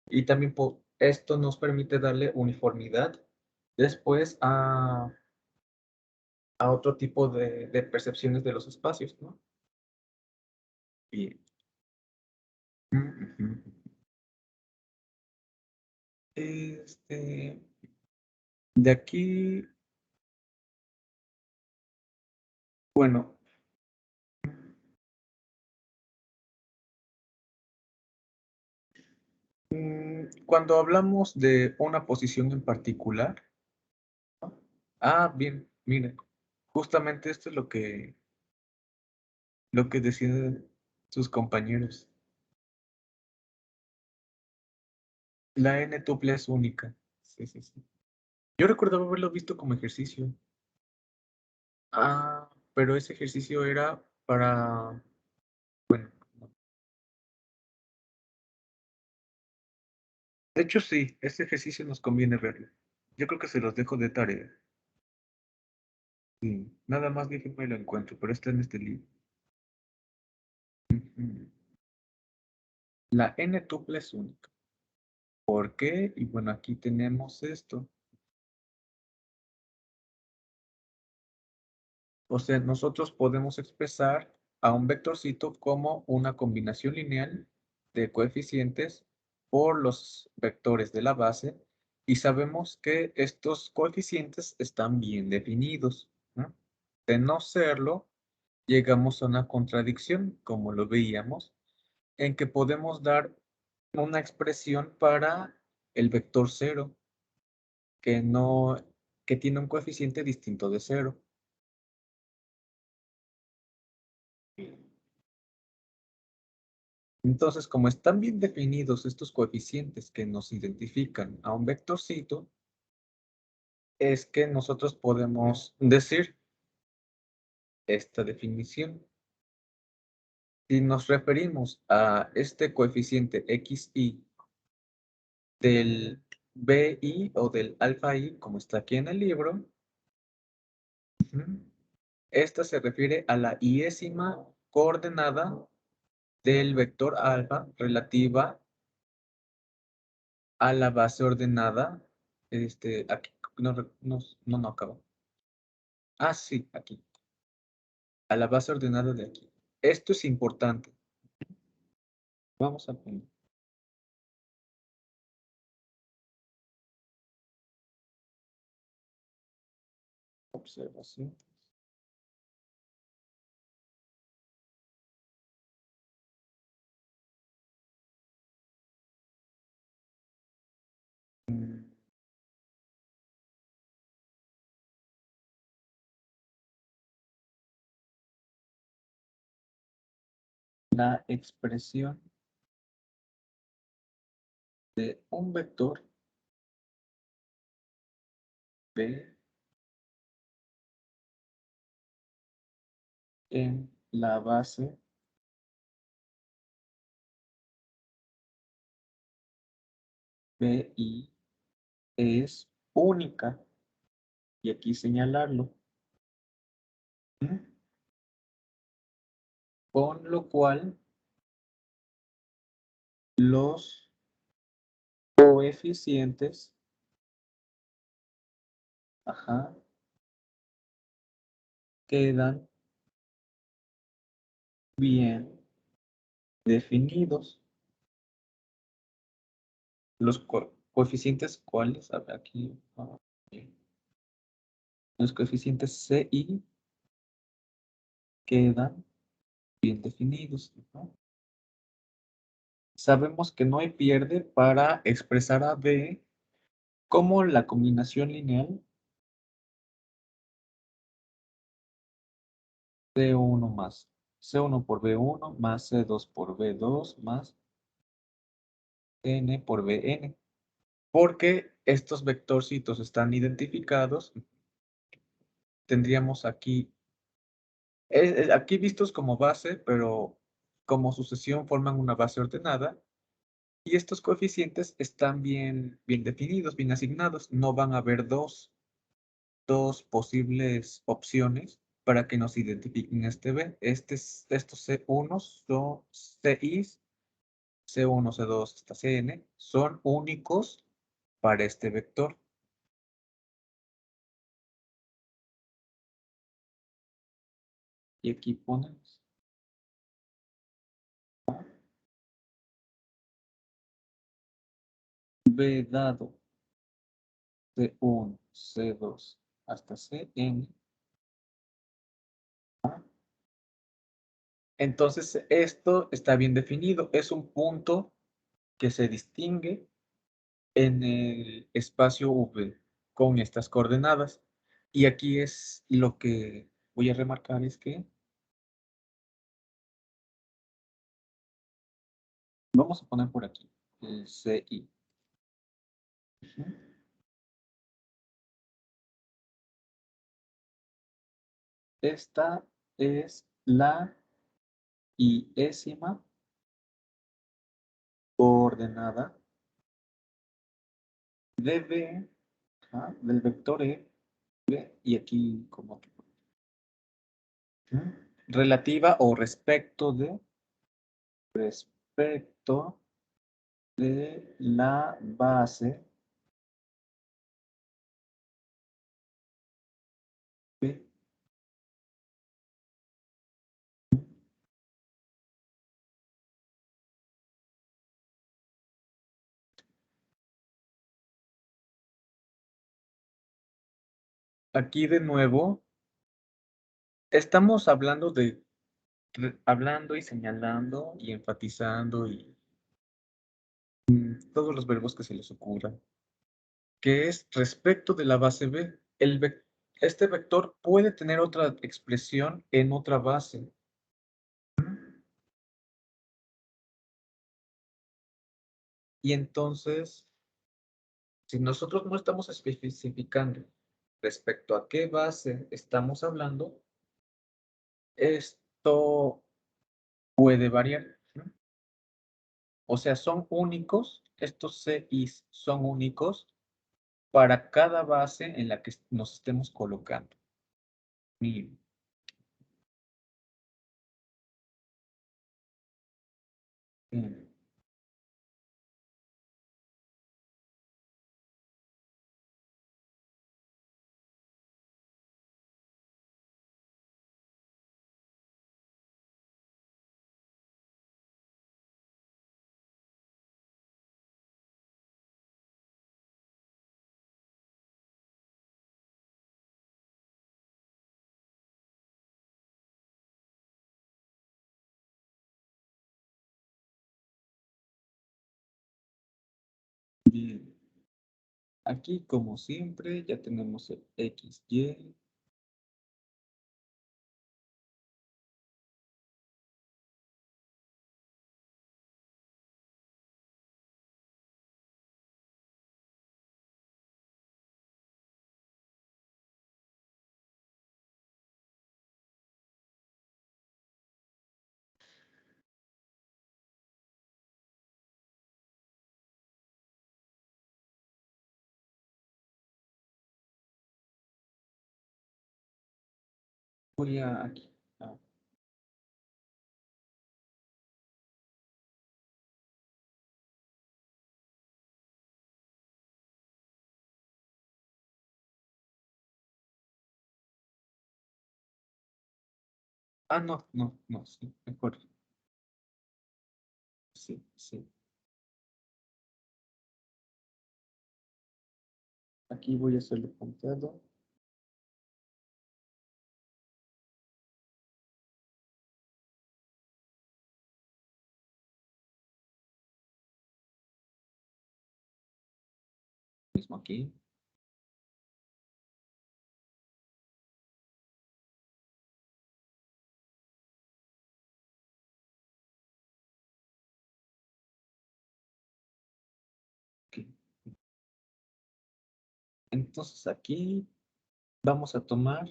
Y también esto nos permite darle uniformidad después a otro tipo de percepciones de los espacios, ¿no? Bien. De aquí, bueno, cuando hablamos de una posición en particular, bien, miren, justamente esto es lo que deciden sus compañeros. La n tuple es única. Sí, sí, sí. Yo recuerdo haberlo visto como ejercicio. Pero ese ejercicio era para, bueno, no. De hecho sí, ese ejercicio nos conviene verlo. Yo creo que se los dejo de tarea. Sí, nada más déjenme lo encuentro, pero está en este libro. La n tuple es única. ¿Por qué? Y bueno, aquí tenemos esto. O sea, nosotros podemos expresar a un vectorcito como una combinación lineal de coeficientes por los vectores de la base y sabemos que estos coeficientes están bien definidos, ¿no? De no serlo, llegamos a una contradicción, como lo veíamos, en que podemos dar una expresión para el vector 0, que no, que tiene un coeficiente distinto de 0. Entonces, como están bien definidos estos coeficientes que nos identifican a un vectorcito, es que nosotros podemos decir esta definición. Si nos referimos a este coeficiente xi del bi o del alfa i, como está aquí en el libro, esta se refiere a la iésima coordenada del vector alfa relativa a la base ordenada, aquí, no acabo. Ah, sí, aquí. A la base ordenada de aquí. Esto es importante. Vamos a poner. Observación. La expresión de un vector B en la base BI es única. Y aquí señalarlo. Con lo cual los coeficientes quedan bien definidos. Los coeficientes, ¿cuáles? A ver, aquí. Los coeficientes CI quedan bien definidos, ¿no? Sabemos que no hay pierde para expresar a B como la combinación lineal C1 más C1 por B1 más C2 por B2 más N por Bn. Porque estos vectorcitos están identificados, tendríamos aquí, aquí vistos como base, pero como sucesión forman una base ordenada. Y estos coeficientes están bien definidos, bien asignados. No van a haber dos posibles opciones para que nos identifiquen este B. Estos C1 son CIs, C1, C2 hasta Cn, son únicos para este vector. Y aquí ponemos B dado C1, C2 hasta Cn. Entonces, esto está bien definido. Es un punto que se distingue en el espacio V con estas coordenadas. Y aquí es lo que voy a remarcar es que vamos a poner por aquí el CI. Esta es la iésima coordenada de B, del vector E, y aquí como relativa o respecto de la base B. Aquí de nuevo, estamos hablando hablando y señalando y enfatizando y todos los verbos que se les ocurran, que es respecto de la base B. Este vector puede tener otra expresión en otra base. Y entonces, si nosotros no estamos especificando respecto a qué base estamos hablando, esto puede variar, ¿no? O sea, son únicos, estos CIs son únicos para cada base en la que nos estemos colocando. Miren. Mm. Bien. Aquí, como siempre, ya tenemos el XY. Voy a aquí. No, no, no, sí, mejor. Sí, sí. Aquí voy a hacerlo punteado. Mismo aquí. Aquí. Entonces aquí vamos a tomar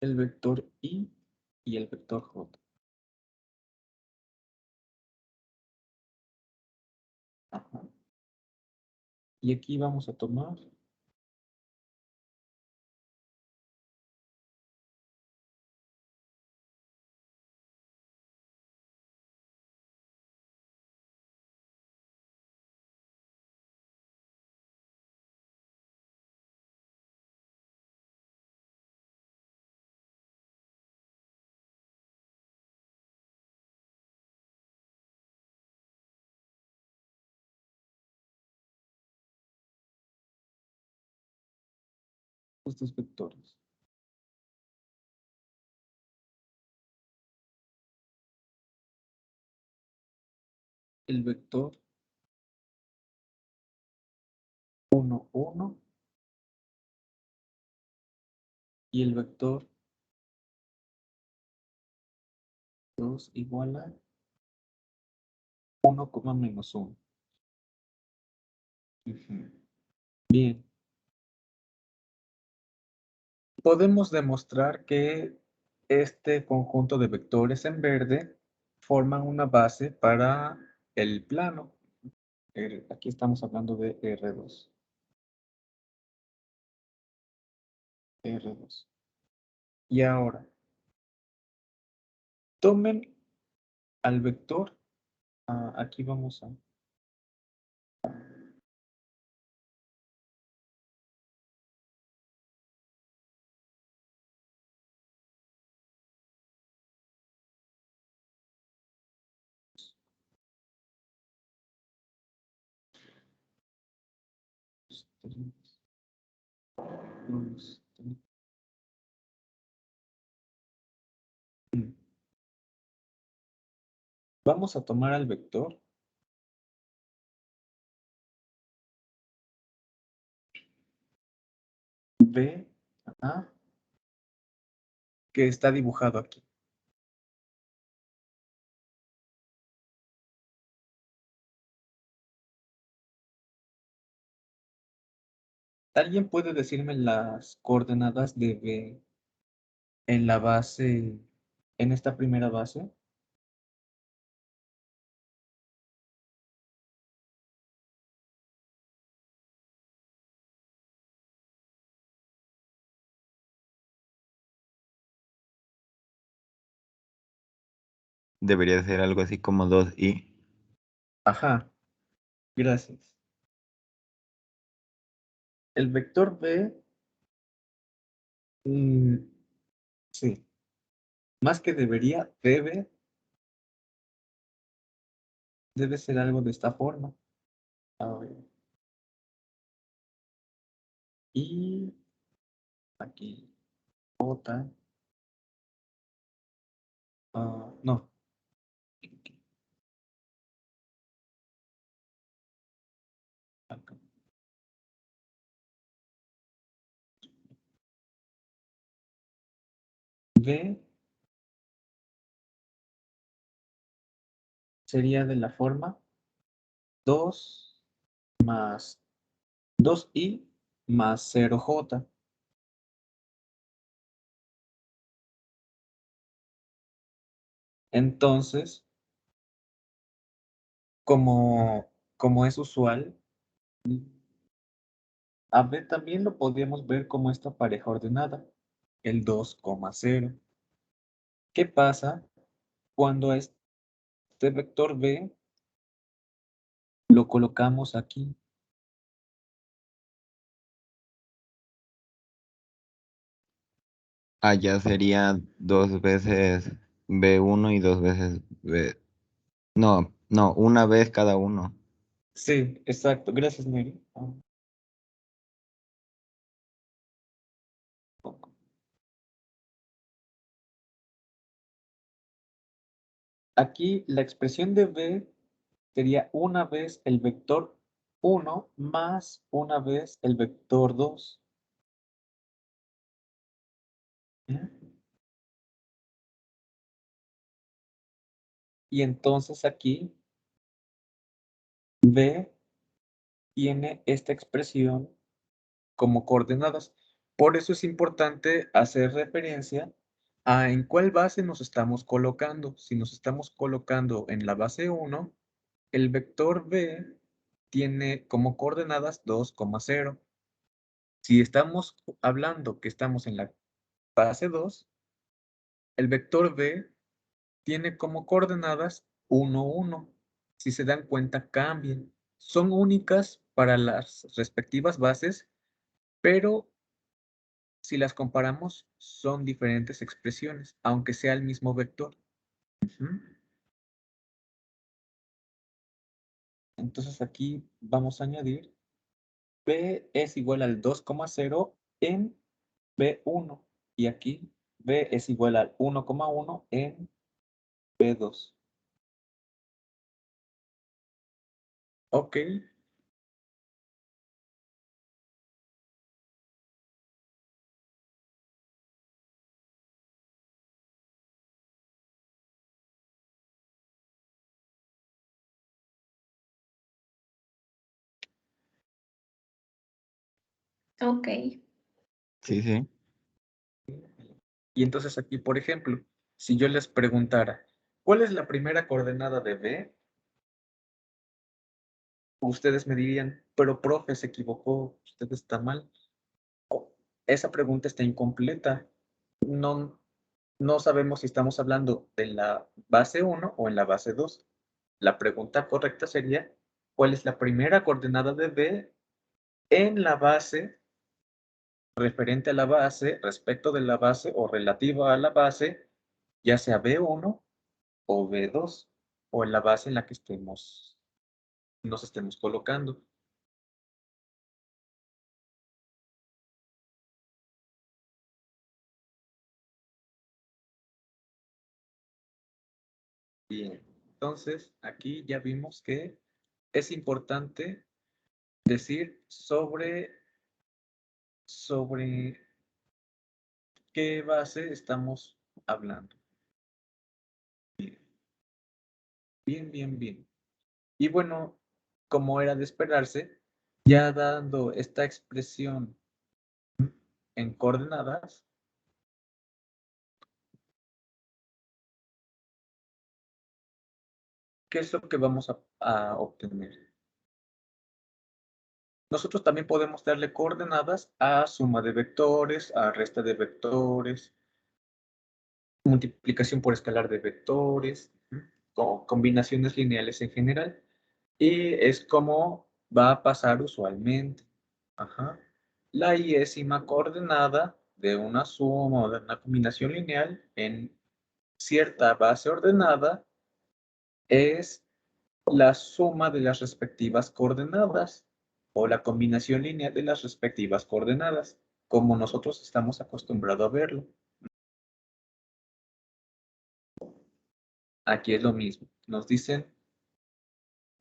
el vector I y el vector J. Ajá. Y aquí vamos a tomar estos vectores. El vector 1, 1 y el vector 2 igual a 1, menos 1. Bien. Podemos demostrar que este conjunto de vectores en verde forman una base para el plano. Aquí estamos hablando de R2. R2. Y ahora, tomen al vector. Aquí vamos a 2, 3. Vamos a tomar al vector B, que está dibujado aquí. ¿Alguien puede decirme las coordenadas de B en la base, en esta primera base? Debería ser algo así como 2i. Ajá, gracias. El vector B, sí, más que debería, debe ser algo de esta forma. A ver. Y aquí, J, no. Acá. B sería de la forma 2 más 2i más 0j. Entonces, como es usual, a B también lo podríamos ver como esta pareja ordenada, el 2,0. ¿Qué pasa cuando este vector B lo colocamos aquí? Allá sería 2 veces B1 y 2 veces B. No, no, una vez cada uno. Sí, exacto. Gracias, Mary. Aquí la expresión de B sería una vez el vector 1 más una vez el vector 2. Y entonces aquí B tiene esta expresión como coordenadas. Por eso es importante hacer referencia a en cuál base nos estamos colocando. Si nos estamos colocando en la base 1, el vector B tiene como coordenadas 2,0. Si estamos hablando que estamos en la base 2, el vector B tiene como coordenadas 1, 1. Si se dan cuenta, cambian. Son únicas para las respectivas bases, pero si las comparamos, son diferentes expresiones, aunque sea el mismo vector. Entonces aquí vamos a añadir B es igual al 2,0 en B1. Y aquí B es igual al 1,1 en B2. Ok. Ok. Sí, sí. Y entonces aquí, por ejemplo, si yo les preguntara, ¿cuál es la primera coordenada de B? Ustedes me dirían, pero profe, se equivocó, usted está mal. Esa pregunta está incompleta. No, no sabemos si estamos hablando de la base 1 o en la base 2. La pregunta correcta sería, ¿cuál es la primera coordenada de B en la base, referente a la base, respecto de la base o relativa a la base, ya sea B1 o B2, o en la base en la que nos estemos colocando? Bien, entonces aquí ya vimos que es importante decir sobre qué base estamos hablando. Bien, bien, bien. Y bueno, como era de esperarse, ya dando esta expresión en coordenadas, ¿qué es lo que vamos a obtener? Nosotros también podemos darle coordenadas a suma de vectores, a resta de vectores, multiplicación por escalar de vectores, combinaciones lineales en general. Y es como va a pasar usualmente. Ajá. La iésima coordenada de una suma o de una combinación lineal en cierta base ordenada es la suma de las respectivas coordenadas o la combinación lineal de las respectivas coordenadas, como nosotros estamos acostumbrados a verlo. Aquí es lo mismo. Nos dicen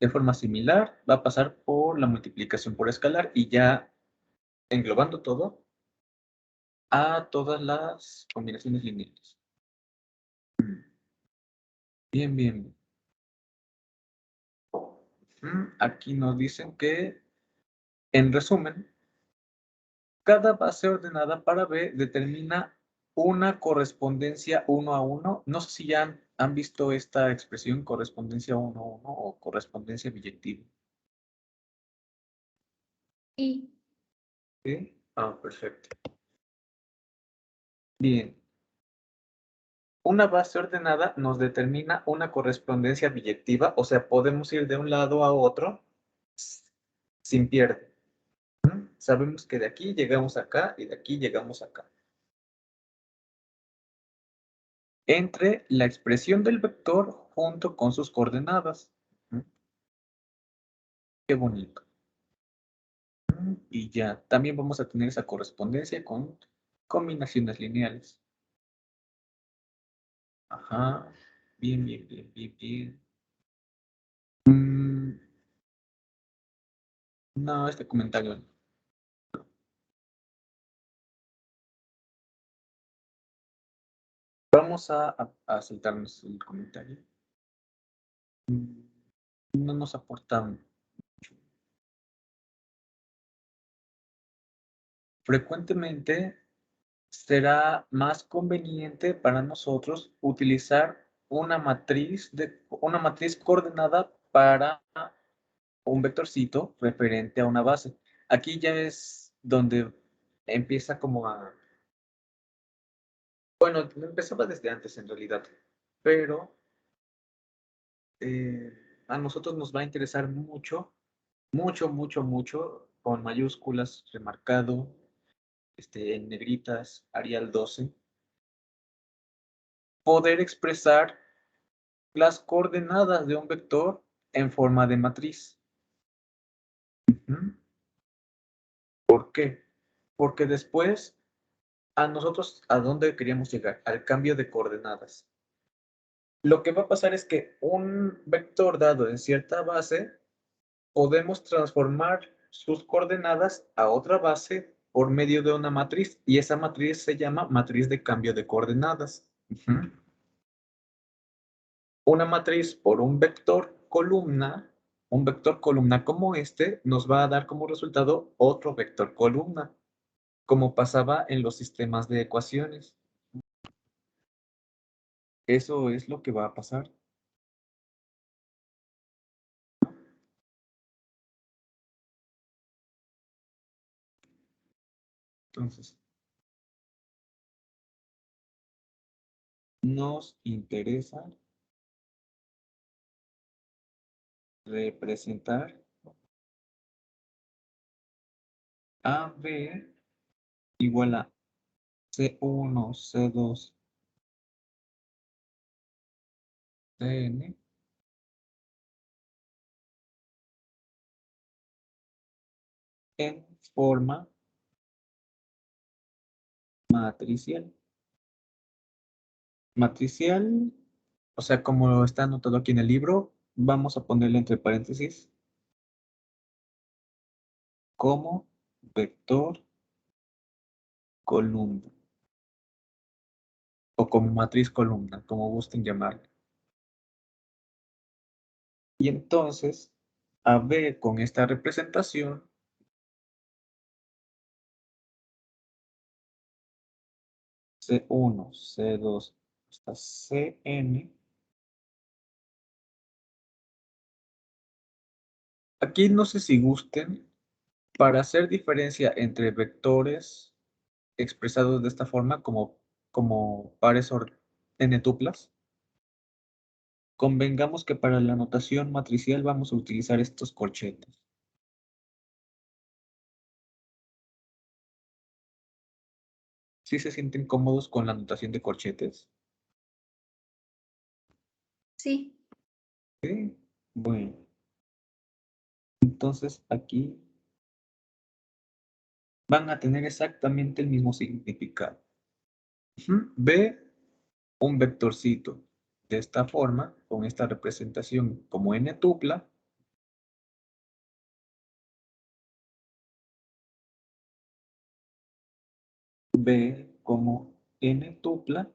de forma similar, va a pasar por la multiplicación por escalar y ya englobando todo a todas las combinaciones lineales. Bien, bien. Aquí nos dicen que, en resumen, cada base ordenada para B determina una correspondencia 1 a 1. No sé si ya han visto esta expresión, correspondencia 1 a 1 o correspondencia biyectiva. Y ¿Sí? Ah, perfecto. Bien. Una base ordenada nos determina una correspondencia biyectiva, o sea, podemos ir de un lado a otro sin pierde. Sabemos que de aquí llegamos acá y de aquí llegamos acá. Entre la expresión del vector junto con sus coordenadas. Qué bonito. Y ya, también vamos a tener esa correspondencia con combinaciones lineales. Ajá. Bien, bien, bien, bien, bien. No, este comentario no. Vamos a saltarnos el comentario. No nos aportan. Frecuentemente será más conveniente para nosotros utilizar una matriz coordenada para un vectorcito referente a una base. Aquí ya es donde empieza como a... Bueno, empezaba desde antes en realidad, pero a nosotros nos va a interesar mucho, mucho, mucho, mucho, con mayúsculas, remarcado, en negritas, Arial 12, poder expresar las coordenadas de un vector en forma de matriz. ¿Por qué? Porque después, a nosotros, ¿a dónde queríamos llegar? Al cambio de coordenadas. Lo que va a pasar es que un vector dado en cierta base, podemos transformar sus coordenadas a otra base por medio de una matriz, y esa matriz se llama matriz de cambio de coordenadas. Una matriz por un vector columna como este, nos va a dar como resultado otro vector columna, como pasaba en los sistemas de ecuaciones. Eso es lo que va a pasar. Entonces, nos interesa representar AB igual a C1, C2, Cn en forma matricial. Matricial O sea, como está anotado aquí en el libro, vamos a ponerle entre paréntesis como vector columna o como matriz columna, como gusten llamarlo. Y entonces, a B con esta representación, C1, C2 hasta Cn. Aquí no sé si gusten, para hacer diferencia entre vectores expresados de esta forma como pares n-tuplas, convengamos que para la notación matricial vamos a utilizar estos corchetes. ¿Sí se sienten cómodos con la notación de corchetes? Sí, Sí. Bueno, entonces aquí van a tener exactamente el mismo significado. B, un vectorcito de esta forma, con esta representación como n-tupla. B como n-tupla.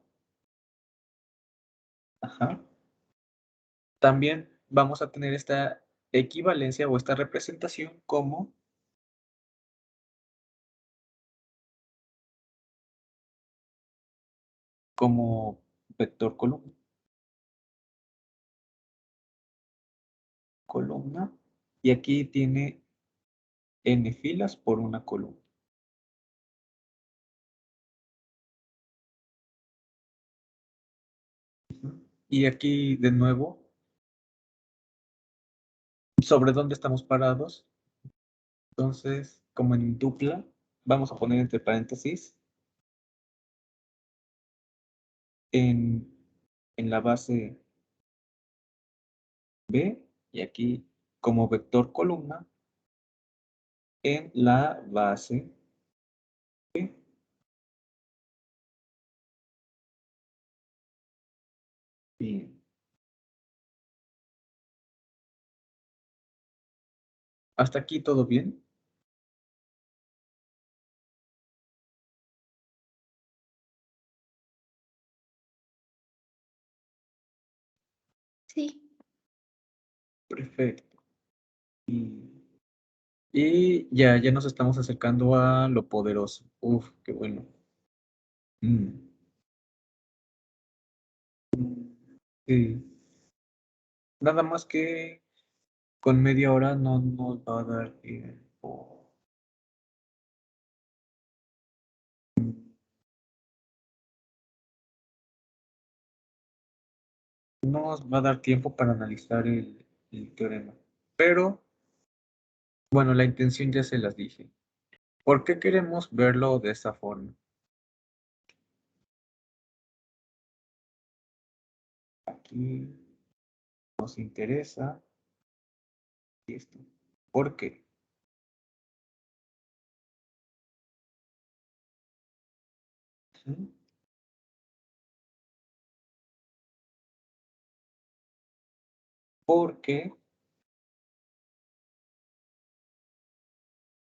Ajá. También vamos a tener esta equivalencia o esta representación como vector columna. Columna. Y aquí tiene n filas por una columna. Y aquí de nuevo, sobre dónde estamos parados. Entonces, como en dupla, vamos a poner entre paréntesis en la base B y aquí como vector columna en la base B. Bien. ¿Hasta aquí todo bien? sí. Perfecto. Y ya nos estamos acercando a lo poderoso. Uf, qué bueno. Mm. Sí. Nada más que con media hora no nos va a dar tiempo. No nos va a dar tiempo para analizar el teorema. Pero, bueno, la intención ya se las dije. ¿Por qué queremos verlo de esta forma? Aquí nos interesa esto. ¿Por qué? ¿Sí? Porque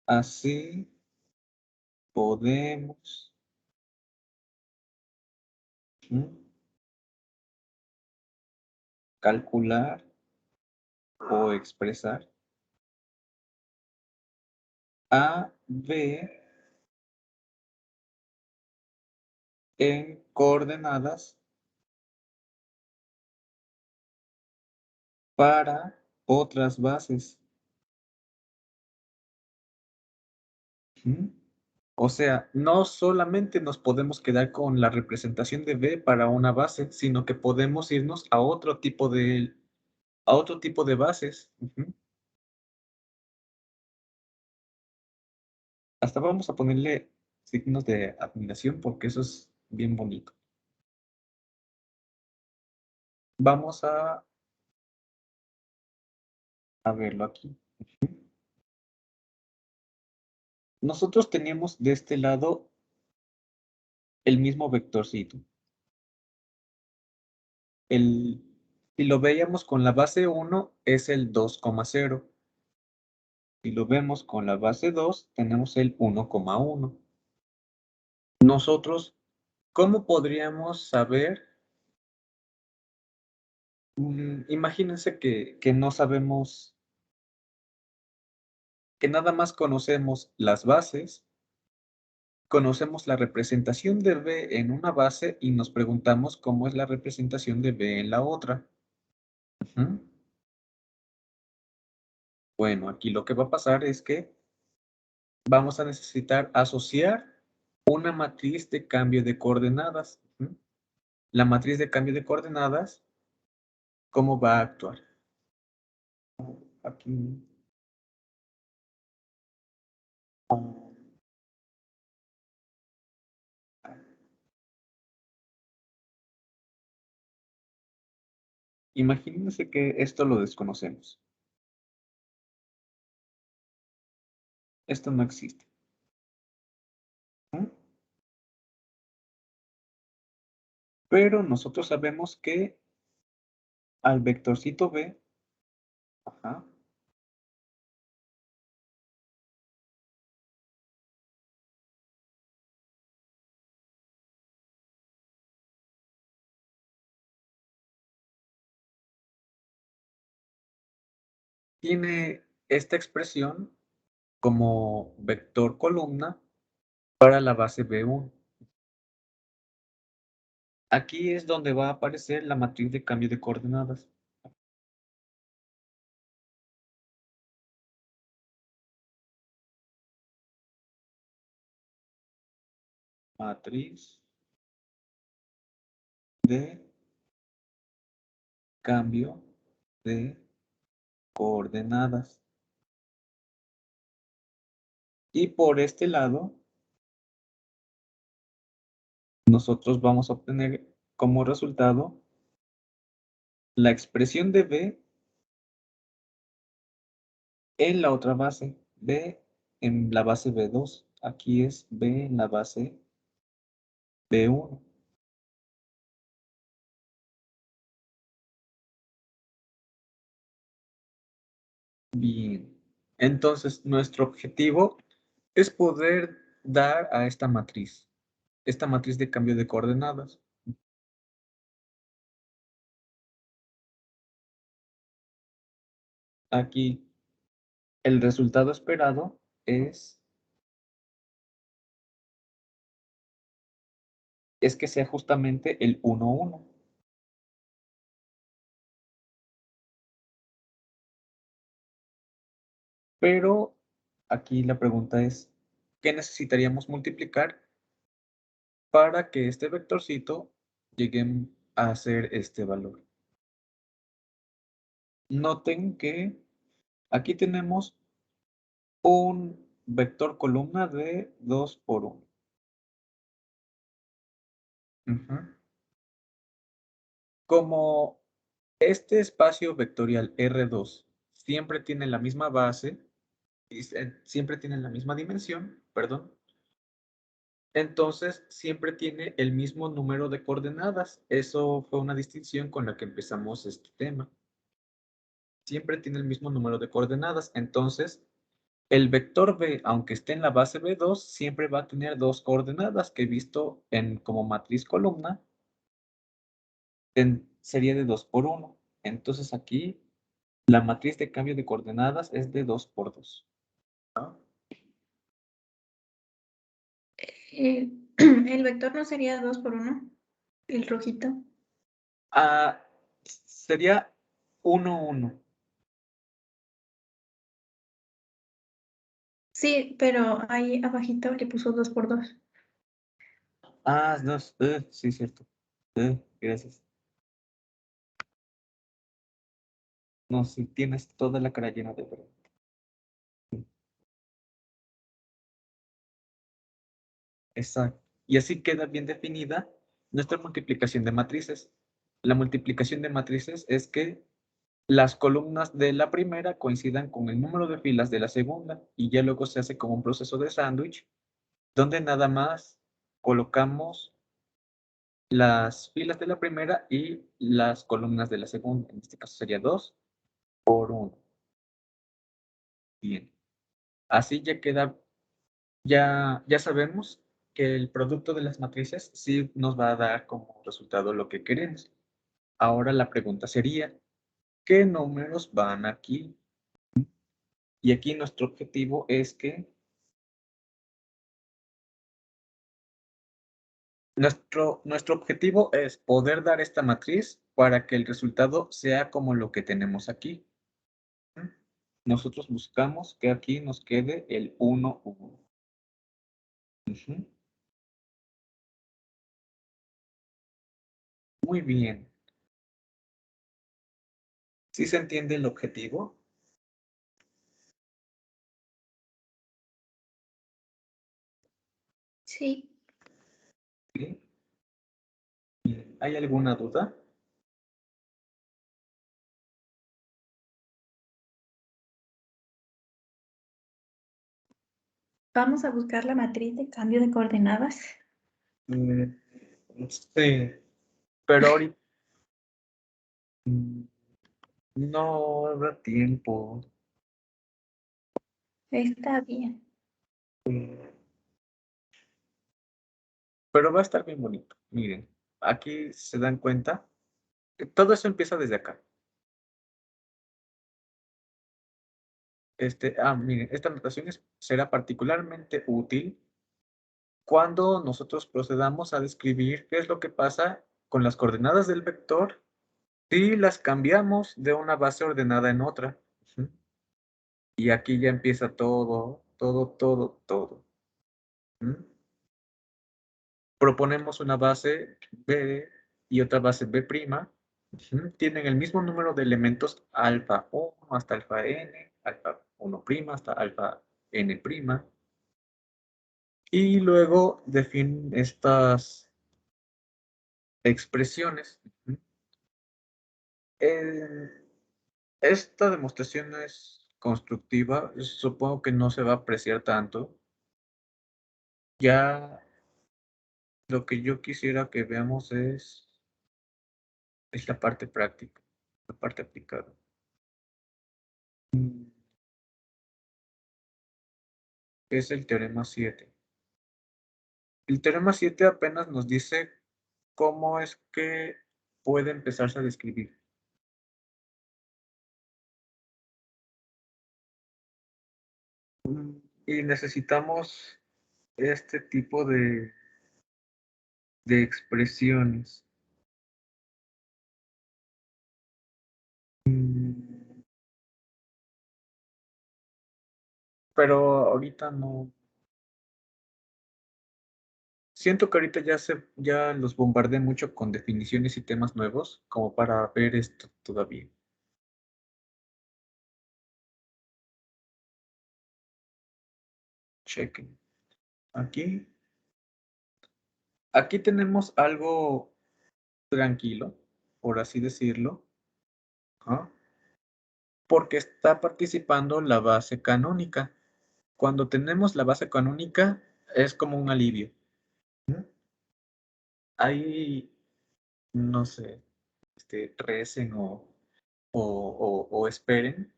así podemos calcular o expresar A, B en coordenadas para otras bases. O sea, no solamente nos podemos quedar con la representación de B para una base, sino que podemos irnos a otro tipo de bases. Hasta vamos a ponerle signos de admiración porque eso es bien bonito. Vamos a verlo aquí. Nosotros teníamos de este lado el mismo vectorcito. El Si lo veíamos con la base 1, es el 2,0. Si lo vemos con la base 2, tenemos el 1,1. Nosotros, ¿cómo podríamos saber? Imagínense que no sabemos, que nada más conocemos las bases, conocemos la representación de B en una base y nos preguntamos cómo es la representación de B en la otra. Ujú. Bueno, aquí lo que va a pasar es que vamos a necesitar asociar una matriz de cambio de coordenadas. Ujú. La matriz de cambio de coordenadas, ¿cómo va a actuar? Aquí. Imagínense que esto lo desconocemos. Esto no existe. ¿Mm? Pero nosotros sabemos que al vectorcito B, ajá, tiene esta expresión como vector columna para la base B1. Aquí es donde va a aparecer la matriz de cambio de coordenadas. Matriz de cambio de coordenadas. Y por este lado, nosotros vamos a obtener como resultado la expresión de B en la otra base, B en la base B2. Aquí es B en la base B1. Bien. Entonces, nuestro objetivo es poder dar a esta matriz de cambio de coordenadas. Aquí, el resultado esperado es que sea justamente el 1, 1. Pero aquí la pregunta es, ¿qué necesitaríamos multiplicar para que este vectorcito llegue a ser este valor? Noten que aquí tenemos un vector columna de 2 por 1. Como este espacio vectorial R2 siempre tiene la misma base, y siempre tiene la misma dimensión, perdón, entonces siempre tiene el mismo número de coordenadas. Eso fue una distinción con la que empezamos este tema. Siempre tiene el mismo número de coordenadas, entonces el vector B, aunque esté en la base B2, siempre va a tener dos coordenadas que visto como matriz columna sería de 2 por 1. Entonces aquí la matriz de cambio de coordenadas es de 2 por 2. ¿No? El vector no sería 2 por 1, el rojito. Sería 1, 1. Sí, pero ahí abajito le puso 2 por 2. No, sí, cierto. Gracias. No, sí, tienes toda la cara llena de verdad. Exacto. Y así queda bien definida nuestra multiplicación de matrices. La multiplicación de matrices es que las columnas de la primera coincidan con el número de filas de la segunda y ya luego se hace como un proceso de sándwich donde nada más colocamos las filas de la primera y las columnas de la segunda. En este caso sería 2 por 1. Bien. Así ya queda, ya sabemos que el producto de las matrices sí nos va a dar como resultado lo que queremos. Ahora la pregunta sería, ¿qué números van aquí? Y aquí nuestro objetivo es que nuestro objetivo es poder dar esta matriz para que el resultado sea como lo que tenemos aquí. Nosotros buscamos que aquí nos quede el 1, 1. Muy bien. ¿Sí se entiende el objetivo? Sí. ¿Sí? ¿Hay alguna duda? Vamos a buscar la matriz de cambio de coordenadas. Sí, pero ahorita no habrá tiempo. Está bien. Pero va a estar bien bonito. Miren, aquí se dan cuenta que todo eso empieza desde acá. Miren, esta notación será particularmente útil cuando nosotros procedamos a describir qué es lo que pasa con las coordenadas del vector si las cambiamos de una base ordenada en otra. Y aquí ya empieza todo. Proponemos una base B y otra base B'. Tienen el mismo número de elementos alfa 1 hasta alfa n, alfa 1' hasta alfa n'. Y luego definen estas expresiones. Esta demostración es constructiva, supongo que no se va a apreciar tanto. Ya lo que yo quisiera que veamos es la parte práctica, la parte aplicada. Es el teorema 7. El teorema 7 apenas nos dice cómo es que puede empezarse a describir. Y necesitamos este tipo de expresiones. Pero ahorita no. Siento que ahorita ya los bombardeé mucho con definiciones y temas nuevos como para ver esto todavía. Chequen. Aquí tenemos algo tranquilo, por así decirlo. Porque está participando la base canónica. Cuando tenemos la base canónica, es como un alivio. Ahí, no sé, recen o esperen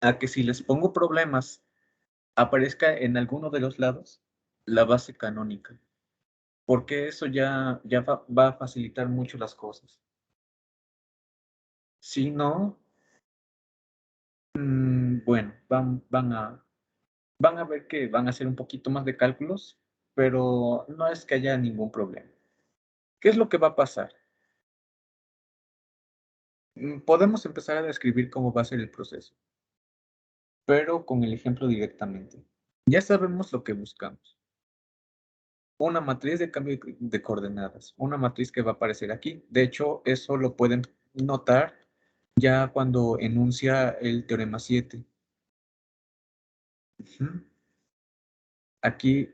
a que si les pongo problemas, aparezca en alguno de los lados la base canónica. Porque eso ya va a facilitar mucho las cosas. Si no, bueno, van a ver que van a hacer un poquito más de cálculos, pero no es que haya ningún problema. ¿Qué es lo que va a pasar? Podemos empezar a describir cómo va a ser el proceso, pero con el ejemplo directamente. Ya sabemos lo que buscamos. Una matriz de cambio de coordenadas, una matriz que va a aparecer aquí. De hecho, eso lo pueden notar ya cuando enuncia el teorema 7. Aquí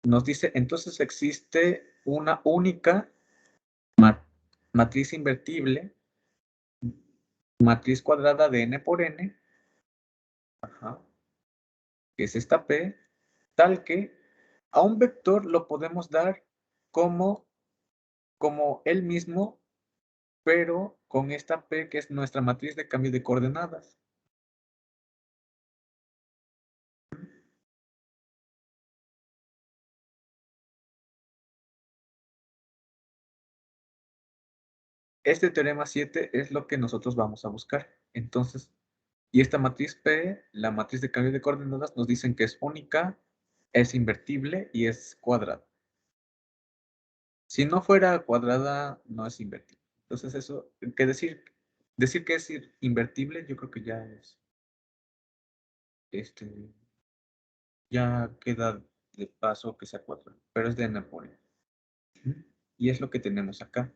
nos dice, entonces existe una única matriz invertible, matriz cuadrada de n por n, que es esta P, tal que a un vector lo podemos dar como él mismo, pero con esta P que es nuestra matriz de cambio de coordenadas. Este teorema 7 es lo que nosotros vamos a buscar. Entonces, y esta matriz P, la matriz de cambio de coordenadas, nos dicen que es única, es invertible y es cuadrada. Si no fuera cuadrada, no es invertible. Entonces, eso, que decir que es invertible, yo creo que ya es, ya queda de paso que sea cuadrada, pero es de Napoleón. Y es lo que tenemos acá.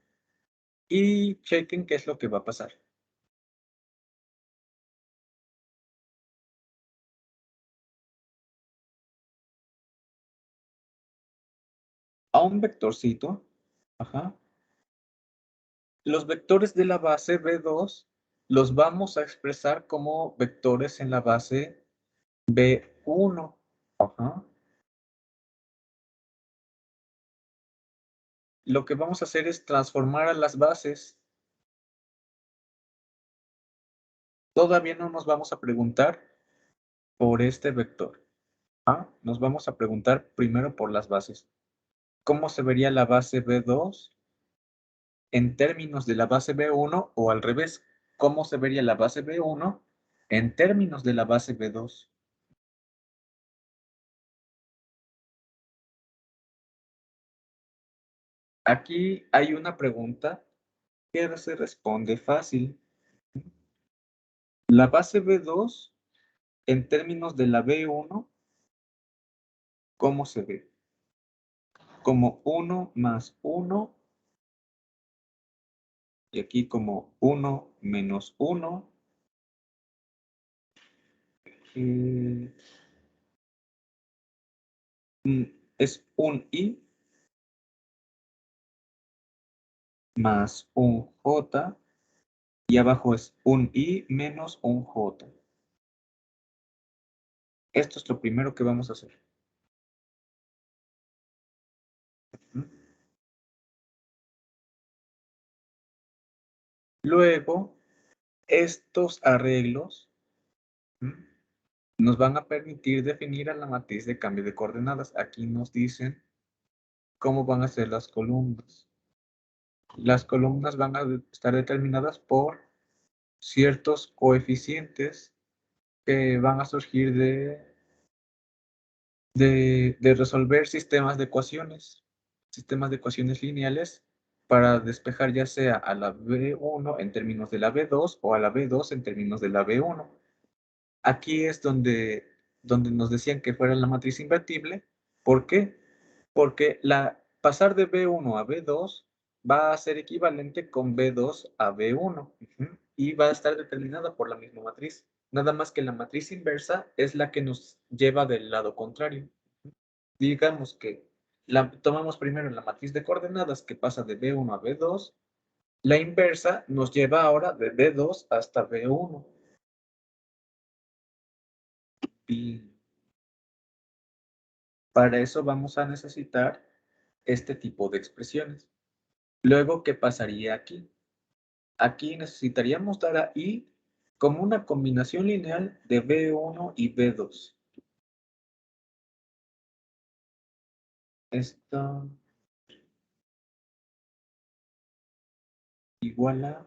Y chequen qué es lo que va a pasar. A un vectorcito, los vectores de la base B2 los vamos a expresar como vectores en la base B1. Lo que vamos a hacer es transformar a las bases. Todavía no nos vamos a preguntar por este vector. Nos vamos a preguntar primero por las bases. ¿Cómo se vería la base B2 en términos de la base B1 o al revés? ¿Cómo se vería la base B1 en términos de la base B2? Aquí hay una pregunta que se responde fácil. La base B2 en términos de la B1, ¿cómo se ve? Como 1 más 1, y aquí como 1 menos 1, es un I más un J, y abajo es un I menos un J. Esto es lo primero que vamos a hacer. Luego, estos arreglos nos van a permitir definir a la matriz de cambio de coordenadas. Aquí nos dicen cómo van a ser las columnas. Las columnas van a estar determinadas por ciertos coeficientes que van a surgir de resolver sistemas de ecuaciones lineales para despejar ya sea a la B1 en términos de la B2 o a la B2 en términos de la B1. Aquí es donde nos decían que fuera la matriz invertible. ¿Por qué? Porque pasar de B1 a B2 va a ser equivalente con B2 a B1 y va a estar determinada por la misma matriz. Nada más que la matriz inversa es la que nos lleva del lado contrario. Digamos que tomamos primero la matriz de coordenadas que pasa de B1 a B2. La inversa nos lleva ahora de B2 hasta B1. Bien. Para eso vamos a necesitar este tipo de expresiones. Luego, ¿qué pasaría aquí? Aquí necesitaríamos dar a I como una combinación lineal de B1 y B2. Esto igual a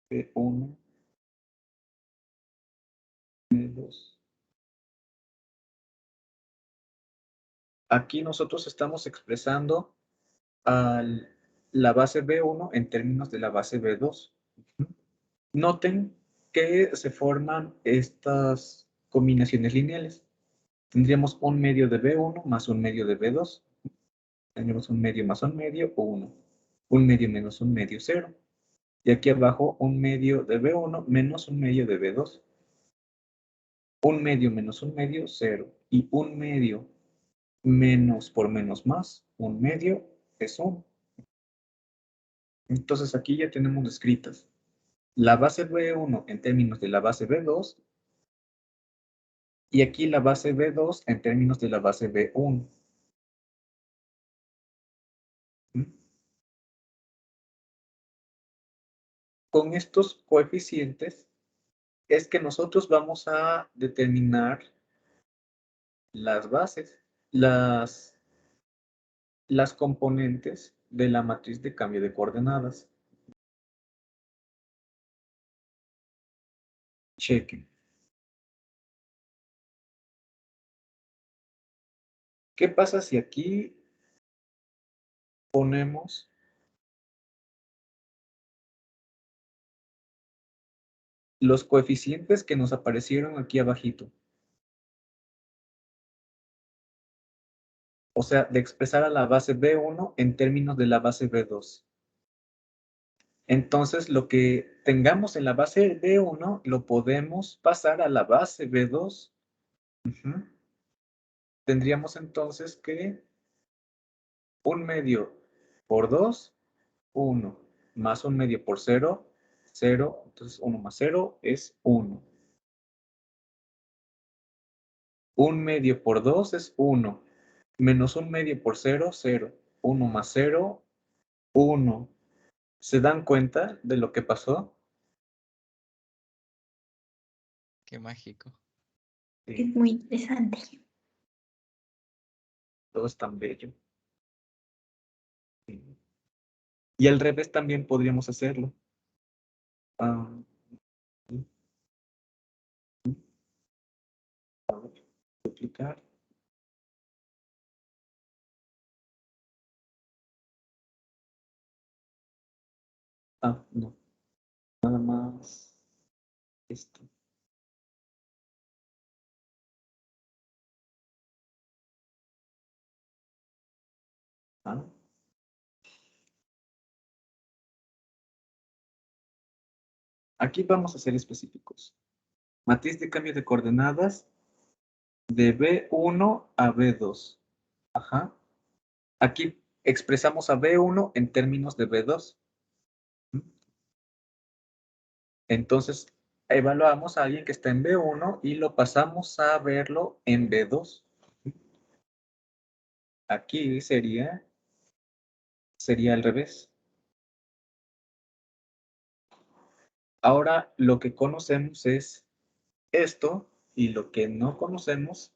B1, B2. Aquí nosotros estamos expresando la base B1 en términos de la base B2. Noten que se forman estas combinaciones lineales. Tendríamos un medio de B1 más un medio de B2. Tenemos un medio más un medio, 1. Un medio menos un medio, 0. Y aquí abajo, un medio de B1 menos un medio de B2. Un medio menos un medio, 0. Y un medio menos por menos más, un medio es 1. Entonces aquí ya tenemos descritas la base B1 en términos de la base B2 y aquí la base B2 en términos de la base B1. ¿Mm? Con estos coeficientes es que nosotros vamos a determinar las bases, las componentes de la matriz de cambio de coordenadas. Chequen. ¿Qué pasa si aquí ponemos los coeficientes que nos aparecieron aquí abajito? O sea, de expresar a la base B1 en términos de la base B2. Entonces, lo que tengamos en la base B1 lo podemos pasar a la base B2. Tendríamos entonces que un medio por 2, 1, más un medio por 0, 0, entonces 1 más 0 es 1. Un medio por 2 es 1, menos un medio por 0, 0. 1 más 0, 1. ¿Se dan cuenta de lo que pasó? Qué mágico. Es Sí, muy interesante. todo es tan bello. Sí. Y al revés también podríamos hacerlo. Ah, duplicar. Ah, no. Nada más esto. Ah. Aquí vamos a ser específicos. Matriz de cambio de coordenadas de B1 a B2. Ajá. Aquí expresamos a B1 en términos de B2. Entonces, evaluamos a alguien que está en B1 y lo pasamos a verlo en B2. Aquí sería al revés. Ahora, lo que conocemos es esto y lo que no conocemos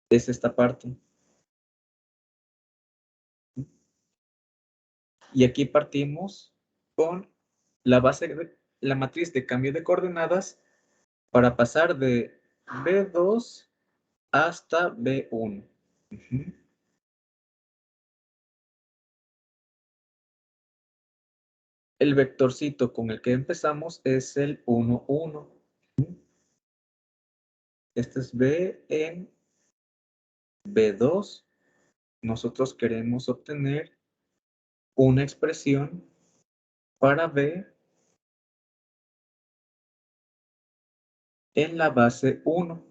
es esta parte. Y aquí partimos con la matriz de cambio de coordenadas para pasar de B2 hasta B1. El vectorcito con el que empezamos es el 1, 1. Este es B en B2. Nosotros queremos obtener una expresión para B en la base 1.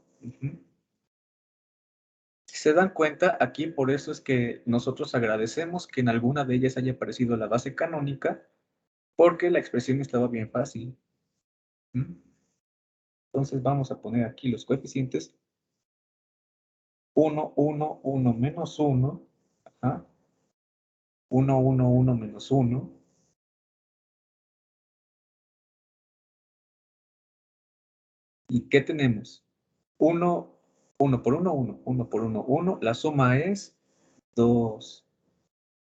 Si se dan cuenta, aquí por eso es que nosotros agradecemos que en alguna de ellas haya aparecido la base canónica, porque la expresión estaba bien fácil. Entonces vamos a poner aquí los coeficientes 1, 1, 1 menos 1. Ajá. 1, 1, 1 menos 1. ¿Y qué tenemos? 1, 1 por 1, 1. 1 por 1, 1. La suma es 2.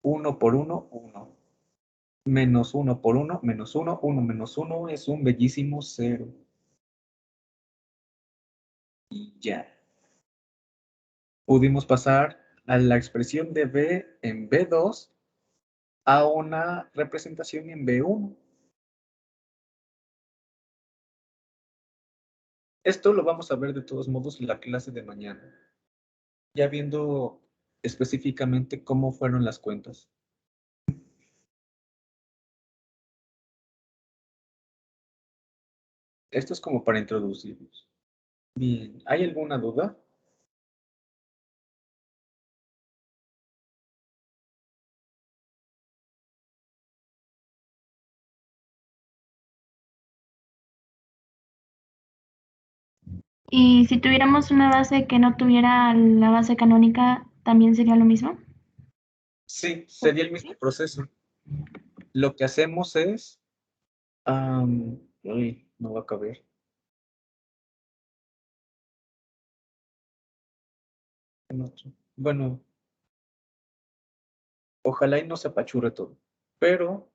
1 por 1, 1. Menos 1 por 1, menos 1. 1 menos 1 es un bellísimo 0. Y ya. Pudimos pasar a la expresión de B en B2 a una representación en B1. Esto lo vamos a ver de todos modos en la clase de mañana. Ya viendo específicamente cómo fueron las cuentas. Esto es como para introducirlos. Bien, ¿hay alguna duda? Y si tuviéramos una base que no tuviera la base canónica, ¿también sería lo mismo? Sí, sería el mismo proceso. Lo que hacemos es... uy, no va a caber. Bueno, ojalá y no se apachure todo. Pero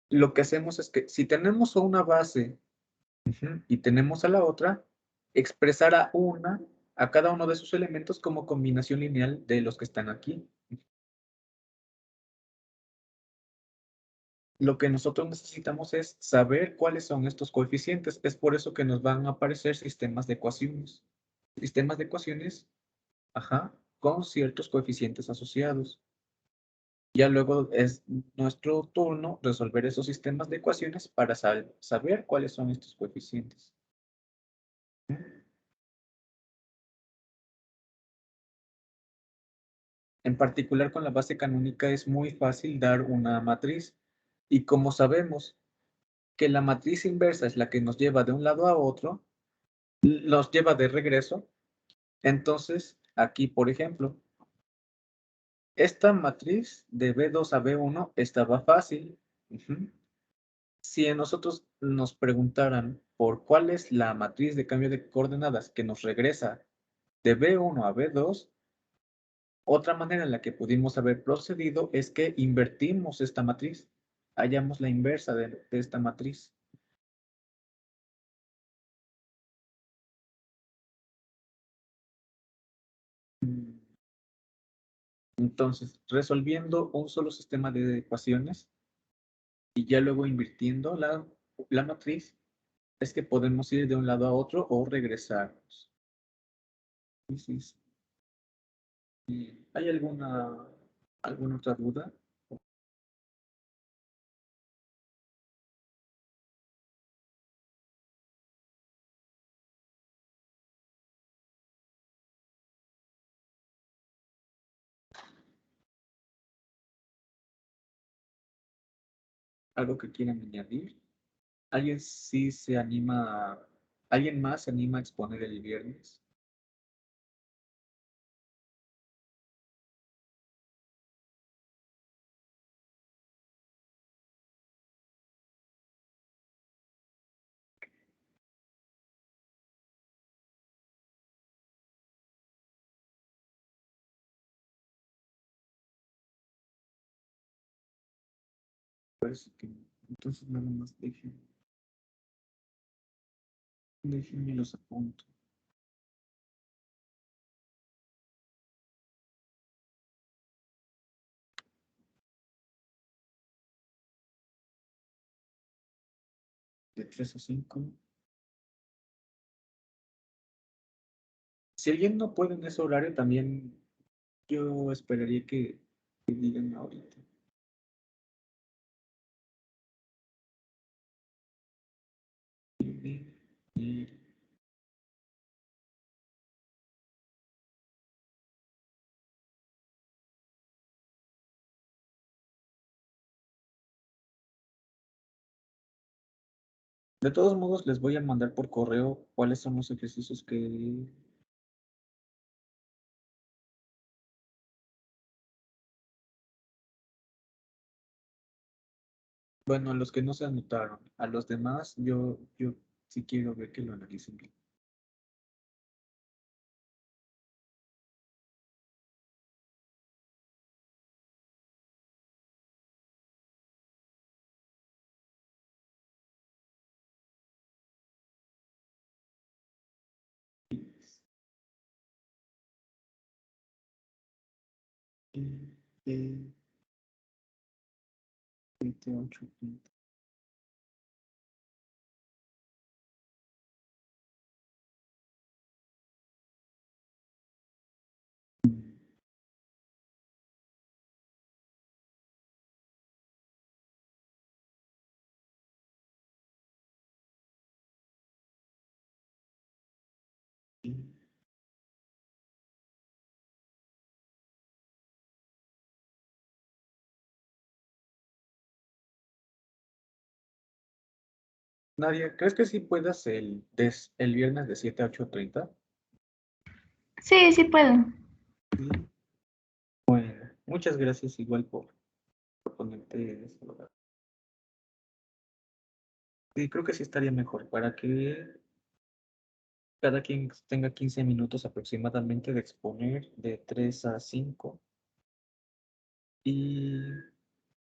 lo que hacemos es que si tenemos una base y tenemos a la otra, expresar a cada uno de sus elementos como combinación lineal de los que están aquí. Lo que nosotros necesitamos es saber cuáles son estos coeficientes. Es por eso que nos van a aparecer sistemas de ecuaciones. Sistemas de ecuaciones, con ciertos coeficientes asociados. Ya luego es nuestro turno resolver esos sistemas de ecuaciones para saber cuáles son estos coeficientes. En particular con la base canónica es muy fácil dar una matriz. Y como sabemos que la matriz inversa es la que nos lleva de un lado a otro, nos lleva de regreso. Entonces, aquí, por ejemplo, esta matriz de B2 a B1 estaba fácil. Si a nosotros nos preguntaran por cuál es la matriz de cambio de coordenadas que nos regresa de B1 a B2, otra manera en la que pudimos haber procedido es que invertimos esta matriz. Hallamos la inversa de esta matriz. Entonces, resolviendo un solo sistema de ecuaciones y ya luego invirtiendo la matriz, es que podemos ir de un lado a otro o regresarnos. ¿Hay alguna otra duda? ¿Algo que quieran añadir? ¿Alguien sí se anima, alguien más se anima a exponer el viernes? Pues que entonces nada más déjenme los apunto. De 3 a 5. Si alguien no puede en ese horario, también yo esperaría que digan ahorita. Y de todos modos, les voy a mandar por correo cuáles son los ejercicios que... Bueno, a los que no se anotaron. A los demás, yo sí quiero ver que lo analicen bien. Eh, 28. Nadia, ¿crees que sí puedas el viernes de 7 a 8:30? Sí, sí puedo. Sí. Bueno, muchas gracias igual por ponerte eso. Sí, creo que sí estaría mejor para que cada quien tenga 15 minutos aproximadamente de exponer de 3 a 5 y,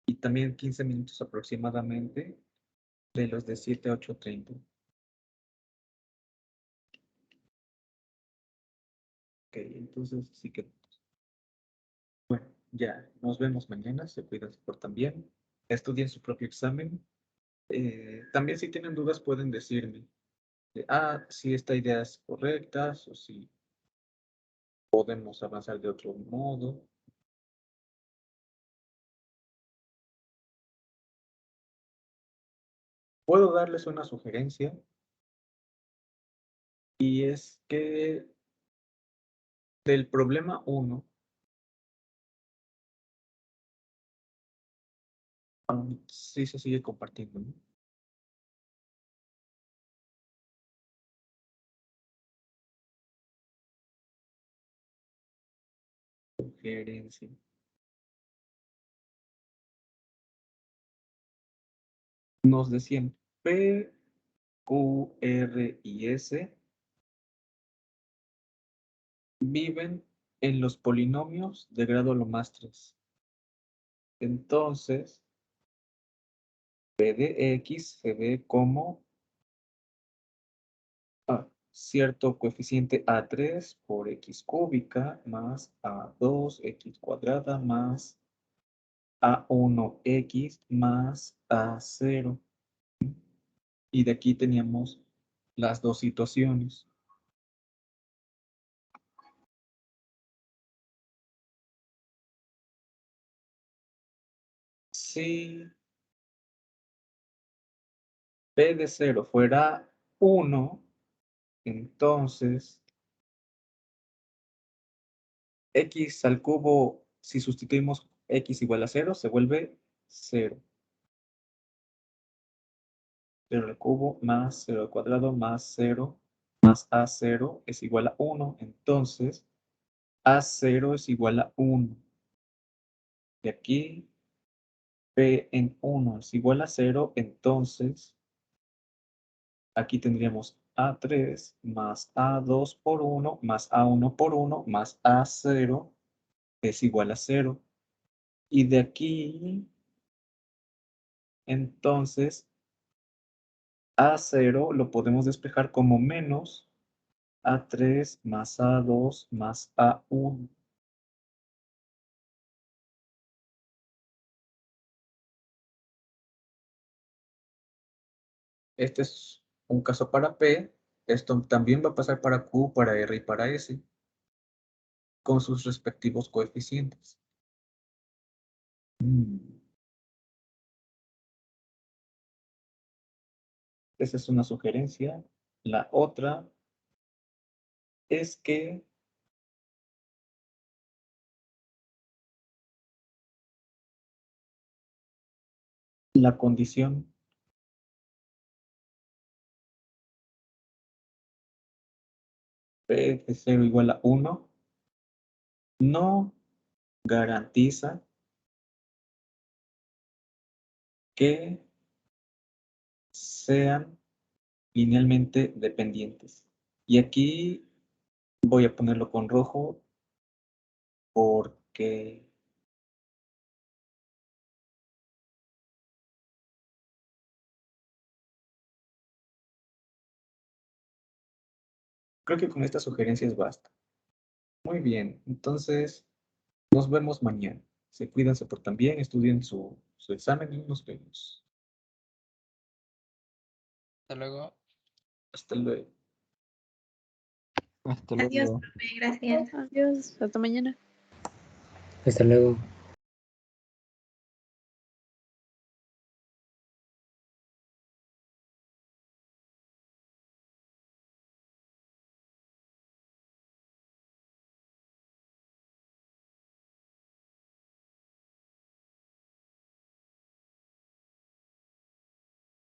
y también 15 minutos aproximadamente de los de 7 a 8:30. Ok, entonces sí que, bueno, ya nos vemos mañana, se cuidan, se portan bien, estudien su propio examen. También si tienen dudas pueden decirme, si esta idea es correcta o si podemos avanzar de otro modo. Puedo darles una sugerencia y es que del problema 1, sí se sigue compartiendo, ¿no? Sugerencia. Nos decían P, Q, R y S viven en los polinomios de grado lo más 3. Entonces, P de X se ve como cierto coeficiente A3 por X cúbica más A2 X cuadrada más A1X más A0. Y de aquí teníamos las dos situaciones. Si P de 0 fuera 1, entonces X al cubo, si sustituimos X igual a 0, se vuelve 0. 0 al cubo más 0 al cuadrado más 0 más A0 es igual a 1. Entonces, A0 es igual a 1. Y aquí, P en 1 es igual a 0. Entonces, aquí tendríamos A3 más A2 por 1 más A1 por 1 más A0 es igual a 0. Y de aquí, entonces, A0 lo podemos despejar como menos A3 más A2 más A1. Este es un caso para P. Esto también va a pasar para Q, para R y para S, con sus respectivos coeficientes. Esa es una sugerencia. La otra es que la condición P de 0 igual a 1 no garantiza que sean linealmente dependientes. Y aquí voy a ponerlo con rojo porque creo que con estas sugerencias basta. Muy bien, entonces nos vemos mañana. Se cuidan, se portan bien, estudien su examen y nos vemos. Hasta luego. Hasta luego. Hasta Adiós, luego. profe, gracias. Adiós, hasta mañana. Hasta luego.